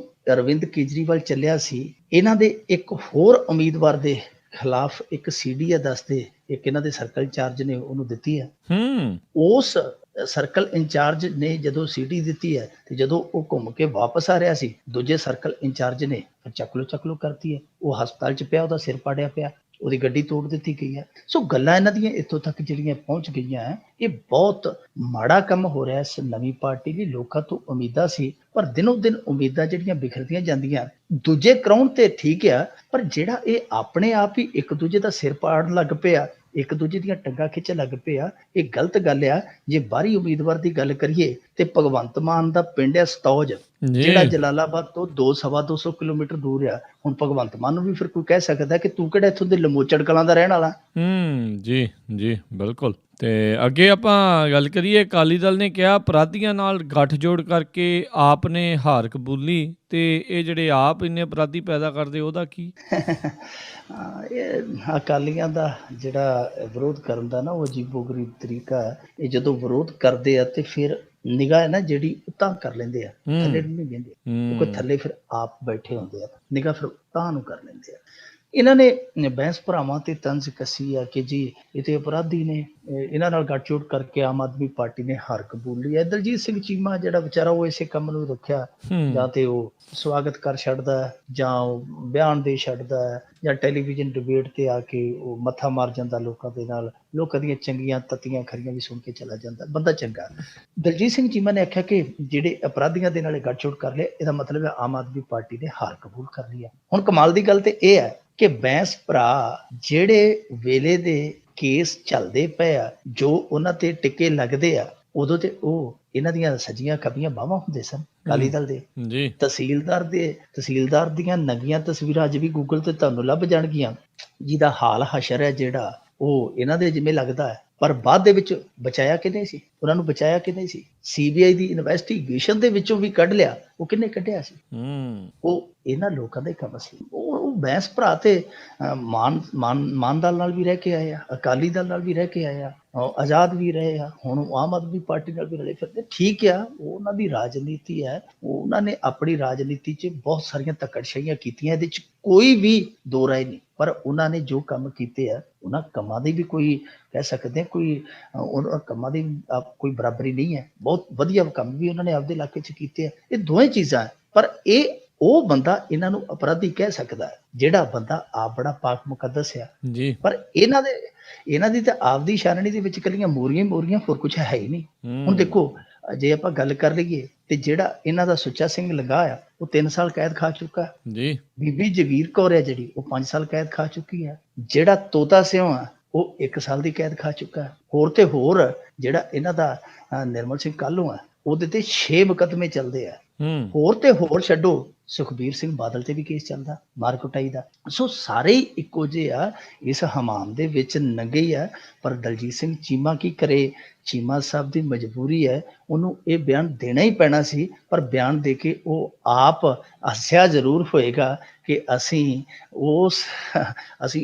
ਅਰਵਿੰਦ ਕੇਜਰੀਵਾਲ ਚੱਲਿਆ ਸੀ, ਇਹਨਾਂ ਦੇ ਇੱਕ ਹੋਰ ਉਮੀਦਵਾਰ ਦੇ ਖਿਲਾਫ ਇੱਕ CD ਹੈ ਦੱਸਦੇ, ਇੱਕ ਇਹਨਾਂ ਦੇ ਸਰਕਲ ਇੰਚਾਰਜ ਨੇ ਉਹਨੂੰ ਦਿੱਤੀ ਹੈ। ਉਸ ਸਰਕਲ ਇੰਚਾਰਜ ਨੇ ਜਦੋਂ CD ਦਿੱਤੀ ਹੈ ਤੇ ਜਦੋਂ ਉਹ ਘੁੰਮ ਕੇ ਵਾਪਸ ਆ ਰਿਹਾ ਸੀ, ਦੂਜੇ ਸਰਕਲ ਇੰਚਾਰਜ ਨੇ ਚੱਕ ਲੋ ਕਰਤੀ ਹੈ। ਉਹ ਹਸਪਤਾਲ 'ਚ ਪਿਆ, ਉਹਦਾ ਸਿਰ ਪਾੜਿਆ ਪਿਆ, ਉਹਦੀ ਗੱਡੀ ਤੋੜ ਦਿੱਤੀ ਗਈ ਹੈ। ਸੋ ਗੱਲਾਂ ਇਹਨਾਂ ਦੀਆਂ ਇੱਥੋਂ ਤੱਕ ਜਿਹੜੀਆਂ ਪਹੁੰਚ ਗਈਆਂ, ਇਹ ਬਹੁਤ ਮਾੜਾ ਕੰਮ ਹੋ ਰਿਹਾ ਇਸ ਨਵੀਂ ਪਾਰਟੀ ਲਈ। ਲੋਕਾਂ ਤੋਂ ਉਮੀਦਾਂ ਸੀ, ਪਰ ਦਿਨੋਂ ਦਿਨ ਉਮੀਦਾਂ ਜਿਹੜੀਆਂ ਬਿਖਰਦੀਆਂ ਜਾਂਦੀਆਂ। ਦੂਜੇ ਕਰਾਉਣ ਤੇ ਠੀਕ ਆ, ਪਰ ਜਿਹੜਾ ਇਹ ਆਪਣੇ ਆਪ ਹੀ ਇੱਕ ਦੂਜੇ ਦਾ ਸਿਰ ਪਾੜਨ ਲੱਗ ਪਿਆ, ਇੱਕ ਦੂਜੇ ਦੀਆਂ ਟੰਗਾਂ ਖਿੱਚਣ ਲੱਗ ਪਿਆ, ਇਹ ਗਲਤ ਗੱਲ ਆ। ਜੇ ਬਾਹਰੀ ਉਮੀਦਵਾਰ ਦੀ ਗੱਲ ਕਰੀਏ ਤੇ ਭਗਵੰਤ ਮਾਨ ਦਾ ਪਿੰਡ ਹੈ ਸਤੌਜ, ਜਿਹੜਾ ਜਲਾਲਾਬਾਦ ਤੋਂ 200-250 ਕਿਲੋਮੀਟਰ ਦੂਰ ਆ। ਹੁਣ ਭਗਵੰਤ ਮਾਨ ਨੂੰ ਵੀ ਫਿਰ ਕੋਈ ਕਹਿ ਸਕਦਾ ਕਿ ਤੂੰ ਕਿਹੜਾ ਇੱਥੋਂ ਦੇ ਲਮੋਚੜ ਕਲਾਂ ਦਾ ਰਹਿਣ ਵਾਲਾ। ਜੀ ਬਿਲਕੁਲ। ਤੇ ਅੱਗੇ ਆਪਾਂ ਗੱਲ ਕਰੀਏ, ਅਕਾਲੀ ਦਲ ਨੇ ਕਿਹਾ ਅਪਰਾਧੀਆਂ ਨਾਲ ਗੱਠਜੋੜ ਕਰਕੇ ਆਪ ਨੇ ਹਾਰ ਕਬੂਲੀ, ਤੇ ਇਹ ਜਿਹੜੇ ਆਪ ਇੰਨੇ ਅਪਰਾਧੀ ਪੈਦਾ ਕਰਦੇ ਉਹਦਾ ਕੀ? ਇਹ ਅਕਾਲੀਆਂ ਦਾ ਜਿਹੜਾ ਵਿਰੋਧ ਕਰਨ ਦਾ ਨਾ ਉਹ ਅਜੀਬੋ-ਗਰੀਬ ਤਰੀਕਾ ਹੈ। ਇਹ ਜਦੋਂ ਵਿਰੋਧ ਕਰਦੇ ਆ ਤੇ ਫਿਰ ਨਿਗਾਹ ਹੈ ਨਾ ਜਿਹੜੀ ਤਾਂ ਕਰ ਲੈਂਦੇ ਆ, ਥੱਲੇ ਨਹੀਂ ਕਹਿੰਦੇ, ਕਿਉਂਕਿ ਥੱਲੇ ਫਿਰ ਆਪ ਬੈਠੇ ਹੁੰਦੇ ਆ, ਨਿਗਾਹ ਫਿਰ ਤਾਂ ਨੂੰ ਕਰ ਲੈਂਦੇ ਆ। ਇਹਨਾਂ ਨੇ ਬੈਂਸ ਭਰਾਵਾਂ ਤੇ ਤੰਜ਼ ਕੱਸੀ ਆ ਕਿ ਜੀ ਇਹ ਤੇ ਅਪਰਾਧੀ ਨੇ, ਇਹਨਾਂ ਨਾਲ ਗੱਠਜੋੜ ਕਰਕੇ ਆਮ ਆਦਮੀ ਪਾਰਟੀ ਨੇ ਹਾਰ ਕਬੂਲੀ ਹੈ। ਦਲਜੀਤ ਸਿੰਘ ਚੀਮਾ ਜਿਹੜਾ ਵਿਚਾਰਾ ਉਹ ਇਸੇ ਕੰਮ ਨੂੰ ਰੱਖਿਆ, ਜਾਂ ਤੇ ਉਹ ਸਵਾਗਤ ਕਰ ਛੱਡਦਾ, ਜਾਂ ਉਹ ਬਿਆਨ ਦੇ ਛੱਡਦਾ, ਜਾਂ ਟੈਲੀਵਿਜ਼ਨ ਡਿਬੇਟ ਤੇ ਆ ਕੇ ਉਹ ਮੱਥਾ ਮਾਰ ਜਾਂਦਾ ਲੋਕਾਂ ਦੇ ਨਾਲ, ਲੋਕਾਂ ਦੀਆਂ ਚੰਗੀਆਂ ਤੱਤੀਆਂ ਖਰੀਆਂ ਵੀ ਸੁਣ ਕੇ ਚਲਾ ਜਾਂਦਾ, ਬੰਦਾ ਚੰਗਾ। ਦਲਜੀਤ ਸਿੰਘ ਚੀਮਾ ਨੇ ਆਖਿਆ ਕਿ ਜਿਹੜੇ ਅਪਰਾਧੀਆਂ ਦੇ ਨਾਲ ਗੱਠਜੋੜ ਕਰ ਲਿਆ, ਇਹਦਾ ਮਤਲਬ ਹੈ ਆਮ ਆਦਮੀ ਪਾਰਟੀ ਨੇ ਹਾਰ ਕਬੂਲ ਕਰ ਲਈ ਹੈ। ਹੁਣ ਕਮਾਲ ਦੀ ਗੱਲ ਤੇ ਇਹ ਹੈ ਕਿ ਬੈਂਸ ਭਰਾ ਜਿਹੜੇ ਵੇਲੇ ਦੇ ਕੇਸ ਚੱਲਦੇ ਪਏ ਆ, ਜੋ ਉਹਨਾਂ ਤੇ ਟਿੱਕੇ ਲੱਗਦੇ ਆ, ਉਦੋਂ ਤੇ ਉਹ ਇਹਨਾਂ ਦੀਆਂ ਸੱਜੀਆਂ ਖੱਬੀਆਂ ਬਾਹਾਂ ਹੁੰਦੇ ਸਨ ਅਕਾਲੀ ਦਲ ਦੇ। ਤਹਿਸੀਲਦਾਰ ਦੀਆਂ ਨੰਗੀਆਂ ਤਸਵੀਰਾਂ ਅੱਜ ਵੀ ਗੂਗਲ ਤੇ ਤੁਹਾਨੂੰ ਲੱਭ ਜਾਣਗੀਆਂ, ਜਿਹਦਾ ਹਾਲ ਹਸ਼ਰ ਹੈ ਜਿਹੜਾ ਉਹ ਇਹਨਾਂ ਦੇ ਜਿਵੇਂ ਲੱਗਦਾ ਹੈ। ਪਰ ਬਾਅਦ ਦੇ ਵਿੱਚ ਬਚਾਇਆ ਕਿਹਨੇ ਸੀ? ਉਹਨਾਂ ਨੂੰ ਬਚਾਇਆ ਕਿਹਨੇ ਸੀ? CBI ਦੀ ਇਨਵੈਸਟੀਗੇਸ਼ਨ ਦੇ ਵਿੱਚੋਂ ਵੀ ਕੱਢ ਲਿਆ। ਉਹ ਕਿਹਨੇ ਕੱਢਿਆ ਸੀ? ਉਹ ਇਹਨਾਂ ਲੋਕਾਂ ਦਾ ਕੰਮ ਸੀ। ਉਹ ਬੈਂਸ ਭਰਾ ਤੇ ਮਾਨ ਦਲ ਨਾਲ ਵੀ ਰਹਿ ਕੇ ਆਏ ਆ, ਅਕਾਲੀ ਦਲ ਨਾਲ ਵੀ ਰਹਿ ਕੇ ਆਏ ਆ, ਆਜ਼ਾਦ ਵੀ ਰਹੇ ਆ, ਹੁਣ ਆਮ ਆਦਮੀ ਪਾਰਟੀ ਨਾਲ ਵੀ ਰਲੇ ਫਿਰਦੇ। ਠੀਕ ਆ, ਉਹ ਉਹਨਾਂ ਦੀ ਰਾਜਨੀਤੀ ਹੈ, ਉਹਨਾਂ ਨੇ ਆਪਣੀ ਰਾਜਨੀਤੀ 'ਚ ਬਹੁਤ ਸਾਰੀਆਂ ਧੱਕੜਸ਼ਾਹੀਆਂ ਕੀਤੀਆਂ, ਇਹਦੇ 'ਚ ਕੋਈ ਵੀ ਦੋ ਰਾਏ ਨਹੀਂ। ਪਰ ਉਹਨਾਂ ਨੇ ਜੋ ਕੰਮ ਕੀਤੇ ਆ, ਉਹਨਾਂ ਕੰਮਾਂ ਦੀ ਵੀ ਕੋਈ ਕਹਿ ਸਕਦੇ ਕੋਈ ਉਹਨਾਂ ਕੰਮਾਂ ਦੀ ਕੋਈ ਬਰਾਬਰੀ ਨਹੀਂ ਹੈ। ਬਹੁਤ ਵਧੀਆ ਕੰਮ ਵੀ ਉਹਨਾਂ ਨੇ ਆਪਦੇ ਇਲਾਕੇ 'ਚ ਕੀਤੇ ਆ। ਇਹ ਦੋਵੇਂ ਚੀਜ਼ਾਂ, ਪਰ ਇਹ ਉਹ ਬੰਦਾ ਇਹਨਾਂ ਨੂੰ ਅਪਰਾਧੀ ਕਹਿ ਸਕਦਾ ਹੈ ਜਿਹੜਾ ਬੰਦਾ ਆਪ ਬੜਾ ਪਾਕ ਮੁਕੱਦਸ ਆ ਜੀ। ਪਰ ਇਹਨਾਂ ਦੀ ਤਾਂ ਆਪਦੀ ਛਾਨਣੀ ਦੇ ਵਿੱਚ ਇਕੱਲੀਆਂ ਮੋਰੀਆਂ ਹੋਰ ਕੁਝ ਹੈ ਹੀ ਨਹੀਂ। ਹੁਣ ਦੇਖੋ, ਜੇ ਆਪਾਂ ਗੱਲ ਕਰ ਲਈਏ ਤੇ ਜਿਹੜਾ ਇਹਨਾਂ ਦਾ ਸੁੱਚਾ ਸਿੰਘ ਲੰਗਾ ਆ, ਉਹ 3 ਸਾਲ ਕੈਦ ਖਾ ਚੁੱਕਾ ਜੀ। ਬੀਬੀ ਜਗੀਰ ਕੌਰ ਹੈ ਜਿਹੜੀ, ਉਹ 5 ਸਾਲ ਕੈਦ ਖਾ ਚੁੱਕੀ ਹੈ। ਜਿਹੜਾ ਤੋਤਾ ਸਿਉਂ ਆ, ਉਹ 1 ਸਾਲ ਦੀ ਕੈਦ ਖਾ ਚੁੱਕਾ ਹੈ। ਹੋਰ ਤੇ ਹੋਰ ਜਿਹੜਾ ਇਹਨਾਂ ਦਾ ਨਿਰਮਲ ਸਿੰਘ ਕਾਹਲੋਂ ਆ, ਉਹਦੇ ਤੇ 6 ਮੁਕੱਦਮੇ ਚੱਲਦੇ ਆ। ਹੋਰ ਤੇ ਹੋਰ ਛੱਡੋ, ਸੁਖਬੀਰ ਸਿੰਘ ਬਾਦਲ ਤੇ ਵੀ ਕੇਸ ਚੱਲਦਾ ਮਾਰ ਕੁਟਾਈ ਦਾ। ਸੋ ਸਾਰੇ ਹੀ ਇੱਕੋ ਜਿਹੇ ਆ, ਇਸ ਹਮਾਮ ਦੇ ਵਿੱਚ ਨੰਗੇ ਹੀ ਆ। ਪਰ ਦਲਜੀਤ ਸਿੰਘ ਚੀਮਾ ਕੀ ਕਰੇ? ਚੀਮਾ ਸਾਹਿਬ ਦੀ ਮਜਬੂਰੀ ਹੈ, ਉਹਨੂੰ ਇਹ ਬਿਆਨ ਦੇਣਾ ਹੀ ਪੈਣਾ ਸੀ। ਪਰ ਬਿਆਨ ਦੇ ਕੇ ਉਹ ਆਪ ਹੱਸਿਆ ਜ਼ਰੂਰ ਹੋਏਗਾ ਕਿ ਅਸੀਂ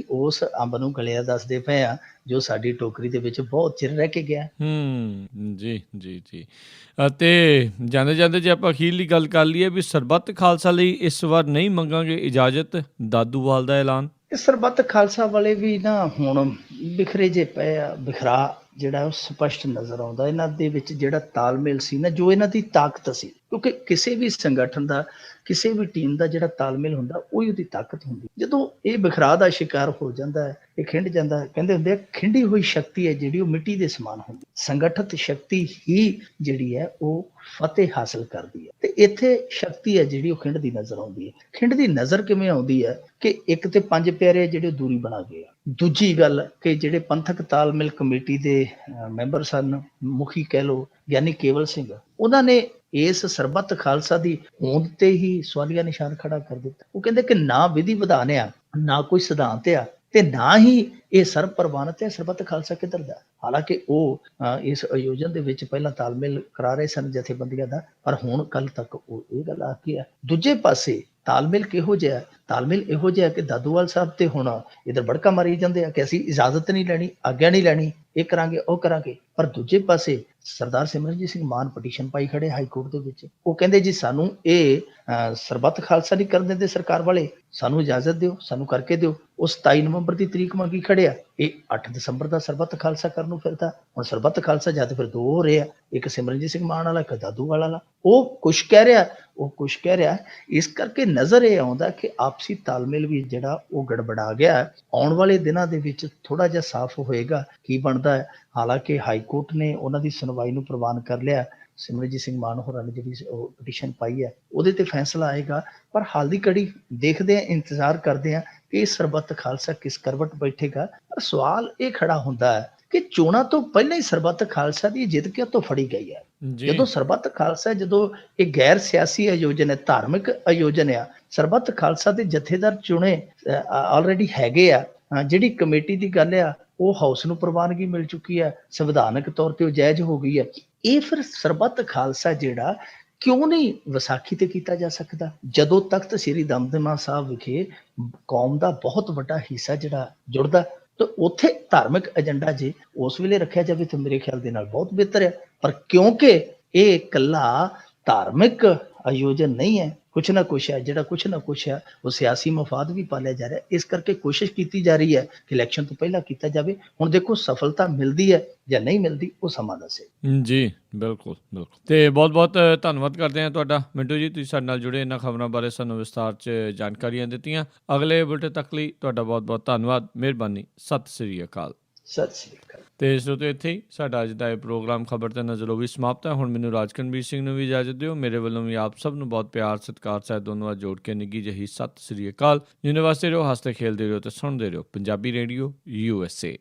ਉਸ ਅੰਬ ਨੂੰ ਗਲਿਆ ਦੱਸਦੇ ਪਏ ਆ ਜੋ ਸਾਡੀ ਟੋਕਰੀ ਦੇ ਵਿੱਚ ਬਹੁਤ ਚਿਰ ਰਹਿ ਕੇ ਗਿਆ। ਜੀ। ਅਤੇ ਜਾਂਦੇ ਜੇ ਆਪਾਂ ਅਖੀਰਲੀ ਗੱਲ ਕਰ ਲਈਏ ਵੀ ਸਰਬੱਤ ਖਾਲਸਾ ਲਈ ਇਸ ਵਾਰ ਨਹੀਂ ਮੰਗਾਂਗੇ ਇਜਾਜ਼ਤ, ਦਾਦੂਵਾਲ ਦਾ ਐਲਾਨ। ਸਰਬੱਤ ਖਾਲਸਾ ਵਾਲੇ ਵੀ ਨਾ ਹੁਣ ਬਿਖਰੇ ਜੇ ਪਏ ਆ। ਬਿਖਰਾ ਜਿਹੜਾ ਉਹ ਸਪਸ਼ਟ ਨਜ਼ਰ ਆਉਂਦਾ ਇਹਨਾਂ ਦੇ ਵਿੱਚ। ਜਿਹੜਾ ਤਾਲਮੇਲ ਸੀ ਨਾ, ਜੋ ਇਹਨਾਂ ਦੀ ਤਾਕਤ ਸੀ, ਕਿਉਂਕਿ ਕਿਸੇ ਵੀ ਸੰਗਠਨ ਦਾ, ਕਿਸੇ ਵੀ ਟੀਮ ਦਾ ਜਿਹੜਾ ਤਾਲਮੇਲ ਹੁੰਦਾ, ਉਹੀ ਉਹਦੀ ਤਾਕਤ ਹੁੰਦੀ। ਜਦੋਂ ਇਹ ਬਿਖਰਾ ਦਾ ਸ਼ਿਕਾਰ ਹੋ ਜਾਂਦਾ ਹੈ, ਇਹ ਖਿੰਡ ਜਾਂਦਾ, ਕਹਿੰਦੇ ਹੁੰਦੇ ਆ ਖਿੰਡੀ ਹੋਈ ਸ਼ਕਤੀ ਹੈ ਜਿਹੜੀ ਉਹ ਮਿੱਟੀ ਦੇ ਸਮਾਨ ਹੁੰਦੀ। ਸੰਗਠਿਤ ਸ਼ਕਤੀ ਹੀ ਜਿਹੜੀ ਹੈ ਉਹ ਫਤਿਹ ਹਾਸਲ ਕਰਦੀ ਹੈ। ਤੇ ਇੱਥੇ ਸ਼ਕਤੀ ਹੈ ਜਿਹੜੀ ਉਹ ਖਿੰਡ ਦੀ ਨਜ਼ਰ ਆਉਂਦੀ ਹੈ। ਖਿੰਡ ਦੀ ਨਜ਼ਰ ਕਿਵੇਂ ਆਉਂਦੀ ਹੈ ਕਿ ਇੱਕ ਤੇ 5 ਪਿਆਰੇ ਜਿਹੜੇ ਦੂਰੀ ਬਣਾ ਗਏ ਆ। ਦੂਜੀ ਗੱਲ ਕਿ ਜਿਹੜੇ ਪੰਥਕ ਤਾਲਮੇਲ ਕਮੇਟੀ ਦੇ ਮੈਂਬਰ ਸਨ, ਮੁਖੀ ਕਹਿ ਲਓ ਗਿਆਨੀ ਕੇਵਲ ਸਿੰਘ, ਉਹਨਾਂ ਨੇ ਇਸ ਸਰਬੱਤ ਖਾਲਸਾ ਦੀ ਹੋਂਦ ਤੇ ਹੀ ਸਵਾਲੀਆ ਨਿਸ਼ਾਨ ਖੜਾ ਕਰ ਦਿੱਤਾ। ਉਹ ਕਹਿੰਦੇ ਕਿ ਨਾ ਵਿਧੀ ਵਿਧਾਨ ਆ, ਨਾ ਕੋਈ ਸਿਧਾਂਤ ਆ, ਤੇ ਨਾ ਹੀ ਇਹ ਸਰਬ ਪ੍ਰਵਾਨਿਤ ਹੈ ਸਰਬੱਤ ਖਾਲਸਾ ਕਿੱਧਰ ਦਾ। ਹਾਲਾਂਕਿ ਉਹ ਇਸ ਆਯੋਜਨ ਦੇ ਵਿੱਚ ਪਹਿਲਾਂ ਤਾਲਮੇਲ ਕਰਾ ਰਹੇ ਸਨ ਜਥੇਬੰਦੀਆਂ ਦਾ, ਪਰ ਹੁਣ ਕੱਲ ਤੱਕ ਉਹ ਇਹ ਗੱਲ ਆ ਕੇ ਆ। ਦੂਜੇ ਪਾਸੇ ਤਾਲਮੇਲ ਕਿਹੋ ਜਿਹਾ? ਤਾਲਮੇਲ ਇਹੋ ਜਿਹਾ ਕਿ ਦਾਦੂਵਾਲ ਸਾਹਿਬ ਤੇ ਹੁਣ ਇਧਰ ਬੜਕਾ ਮਾਰੀ ਜਾਂਦੇ ਆ ਕਿ ਅਸੀਂ ਇਜਾਜ਼ਤ ਨਹੀਂ ਲੈਣੀ, ਆਗਿਆ ਨਹੀਂ ਲੈਣੀ, ਇਹ ਕਰਾਂਗੇ ਉਹ ਕਰਾਂਗੇ। ਪਰ ਦੂਜੇ ਪਾਸੇ ਸਰਦਾਰ ਸਿਮਰਨਜੀਤ ਸਿੰਘ ਮਾਨ ਪਟੀਸ਼ਨ ਪਾਈ ਖੜੇ ਹਾਈ ਕੋਰਟ ਦੇ ਵਿੱਚ। ਉਹ ਕਹਿੰਦੇ ਜੀ ਸਾਨੂੰ ਇਹ ਸਰਬੱਤ ਖਾਲਸਾ ਨਹੀਂ ਕਰਨ ਦਿੰਦੇ ਸਰਕਾਰ ਵਾਲੇ, ਸਾਨੂੰ ਇਜਾਜ਼ਤ ਦਿਓ, ਸਾਨੂੰ ਕਰਕੇ ਦਿਓ। ਉਹ 27 ਨਵੰਬਰ ਦੀ ਤਰੀਕ ਮੰਗੀ ਖੜਿਆ, ਇਹ 8 ਦਸੰਬਰ ਦਾ ਸਰਬੱਤ ਖਾਲਸਾ ਕਰਨ ਨੂੰ ਫਿਰਦਾ। ਹੁਣ ਸਰਬੱਤ ਖਾਲਸਾ ਜਦ ਫਿਰ ਦੋ ਹੋ ਰਹੇ ਆ, ਇੱਕ ਸਿਮਰਨਜੀਤ ਸਿੰਘ ਮਾਨ ਵਾਲਾ, ਇੱਕ ਦਾਦੂਵਾਲ ਵਾਲਾ। ਉਹ ਕੁਛ ਕਹਿ ਰਿਹਾ, ਉਹ ਕੁਛ ਕਹਿ ਰਿਹਾ। ਇਸ ਕਰਕੇ ਨਜ਼ਰ ਇਹ ਆਉਂਦਾ ਕਿ ਆਪਸੀ ਤਾਲਮੇਲ ਵੀ ਜਿਹੜਾ ਉਹ ਗੜਬੜਾ ਗਿਆ। ਆਉਣ ਵਾਲੇ ਦਿਨਾਂ ਦੇ ਵਿੱਚ ਥੋੜਾ ਜਿਹਾ ਸਾਫ਼ ਹੋਏਗਾ ਕੀ ਬਣਦਾ ਹੈ। ਹਾਲਾਂਕਿ ਹਾਈ ਕੋਰਟ ਨੇ ਉਹਨਾਂ ਦੀ ਸੁਣਵਾਈ ਨੂੰ ਪ੍ਰਵਾਨ ਕਰ ਲਿਆ। ਸਿਮਰਨਜੀਤ ਸਿੰਘ ਮਾਨ ਹੋਰਾਂ ਨੇ ਜਿਹੜੀ ਉਹ ਪਟੀਸ਼ਨ ਪਾਈ ਹੈ ਉਹਦੇ ਤੇ ਫੈਸਲਾ ਆਏਗਾ। ਪਰ ਹਾਲ ਦੀ ਘੜੀ ਦੇਖਦੇ ਹਾਂ, ਇੰਤਜ਼ਾਰ ਕਰਦੇ ਹਾਂ ਕਿ ਇਹ ਸਰਬੱਤ ਖਾਲਸਾ ਕਿਸ ਕਰਵਟ ਬੈਠੇਗਾ। ਪਰ ਸਵਾਲ ਇਹ ਖੜਾ ਹੁੰਦਾ ਹੈ ਕਿ ਚੋਣਾਂ ਤੋਂ ਪਹਿਲਾਂ ਹੀ ਸਰਬੱਤ ਖਾਲਸਾ ਦੀ ਜਿੱਦ ਕਿਉਂ ਤੋਂ ਫੜੀ ਗਈ ਹੈ। ਜਦੋਂ ਸਰਬੱਤ ਖਾਲਸਾ, ਜਦੋਂ ਇਹ ਗੈਰ ਸਿਆਸੀ ਆਯੋਜਨ ਹੈ, ਧਾਰਮਿਕ ਆਯੋਜਨ ਆ, ਸਰਬੱਤ ਖਾਲਸਾ ਦੇ ਜਥੇਦਾਰ ਚੁਣੇ ਆਲਰੇਡੀ ਹੈਗੇ ਆ। ਜਿਹੜੀ ਕਮੇਟੀ ਦੀ ਗੱਲ ਆ ਉਹ ਹਾਊਸ ਨੂੰ ਪ੍ਰਵਾਨਗੀ ਮਿਲ ਚੁੱਕੀ ਹੈ, ਸੰਵਿਧਾਨਕ ਤੌਰ ਤੇ ਉਹ ਜਾਇਜ਼ ਹੋ ਗਈ ਹੈ। ਇਹ ਫਿਰ ਸਰਬੱਤ ਖਾਲਸਾ ਜਿਹੜਾ ਕਿਉਂ ਨਹੀਂ ਵਿਸਾਖੀ ਤੇ ਕੀਤਾ ਜਾ ਸਕਦਾ? ਜਦੋਂ ਤਖਤ ਸ੍ਰੀ ਦਮਦਮਾ ਸਾਹਿਬ ਵਿਖੇ ਕੌਮ ਦਾ ਬਹੁਤ ਵੱਡਾ ਹਿੱਸਾ ਜਿਹੜਾ ਜੁੜਦਾ, ਤਾਂ ਉੱਥੇ ਧਾਰਮਿਕ ਏਜੰਡਾ ਜੇ ਉਸ ਵੇਲੇ ਰੱਖਿਆ ਜਾਵੇ ਤਾਂ ਮੇਰੇ ਖਿਆਲ ਦੇ ਨਾਲ ਬਹੁਤ ਬਿਹਤਰ ਹੈ। ਪਰ ਕਿਉਂਕਿ ਇਹ ਇਕੱਲਾ ਧਾਰਮਿਕ ਆਯੋਜਨ ਨਹੀਂ ਹੈ, ਕੁਛ ਨਾ ਕੁਛ ਹੈ, ਜਿਹੜਾ ਕੁਛ ਨਾ ਕੁਛ ਹੈ ਉਹ ਸਿਆਸੀ ਮਫਾਦ ਵੀ ਪਾਲਿਆ ਜਾ ਰਿਹਾ। ਇਸ ਕਰਕੇ ਕੋਸ਼ਿਸ਼ ਕੀਤੀ ਜਾ ਰਹੀ ਹੈ ਕਿ ਇਲੈਕਸ਼ਨ ਤੋਂ ਪਹਿਲਾਂ ਕੀਤਾ ਜਾਵੇ। ਹੁਣ ਦੇਖੋ ਸਫਲਤਾ ਮਿਲਦੀ ਹੈ ਜਾਂ ਨਹੀਂ ਮਿਲਦੀ, ਉਹ ਸਮਾਂ ਦੱਸੇ। ਜੀ ਬਿਲਕੁਲ ਬਿਲਕੁਲ। ਤੇ ਬਹੁਤ ਬਹੁਤ ਧੰਨਵਾਦ ਕਰਦੇ ਹਾਂ ਤੁਹਾਡਾ ਮਿੰਟੂ ਜੀ, ਤੁਸੀਂ ਸਾਡੇ ਨਾਲ ਜੁੜੇ, ਇਹਨਾਂ ਖਬਰਾਂ ਬਾਰੇ ਸਾਨੂੰ ਵਿਸਤਾਰ 'ਚ ਜਾਣਕਾਰੀਆਂ ਦਿੱਤੀਆਂ। ਅਗਲੇ ਬੁਲੇਟਿਨ ਤੱਕ ਲਈ ਤੁਹਾਡਾ ਬਹੁਤ ਬਹੁਤ ਧੰਨਵਾਦ, ਮਿਹਰਬਾਨੀ, ਸਤਿ ਸ੍ਰੀ ਅਕਾਲ। ਸਤਿ ਸ੍ਰੀ ਅਕਾਲ। ਤੇ ਇਸ ਤੋਂ ਇੱਥੇ ਹੀ ਸਾਡਾ ਅੱਜ ਦਾ ਇਹ ਪ੍ਰੋਗਰਾਮ ਖਬਰ ਤੇ ਨਜ਼ਰ ਉਹ ਵੀ ਸਮਾਪਤ ਹੈ। ਹੁਣ ਮੈਨੂੰ ਰਾਜਕਨਵੀਰ ਸਿੰਘ ਨੂੰ ਵੀ ਇਜਾਜ਼ਤ ਦਿਓ। ਮੇਰੇ ਵੱਲੋਂ ਵੀ ਆਪ ਸਭ ਨੂੰ ਬਹੁਤ ਪਿਆਰ ਸਤਿਕਾਰ ਸਾਹਿਬ ਦੋਨੋਂ ਵਾਰ ਜੋੜ ਕੇ ਨਿੱਘੀ ਜਿਹੀ ਸਤਿ ਸ੍ਰੀ ਅਕਾਲ। ਯੂਨੀਵਰਸਿਟੀ ਰਹੋ, ਹੱਸਦੇ ਖੇਲਦੇ ਰਹੋ ਤੇ ਸੁਣਦੇ ਰਹੋ ਪੰਜਾਬੀ ਰੇਡੀਓ USA।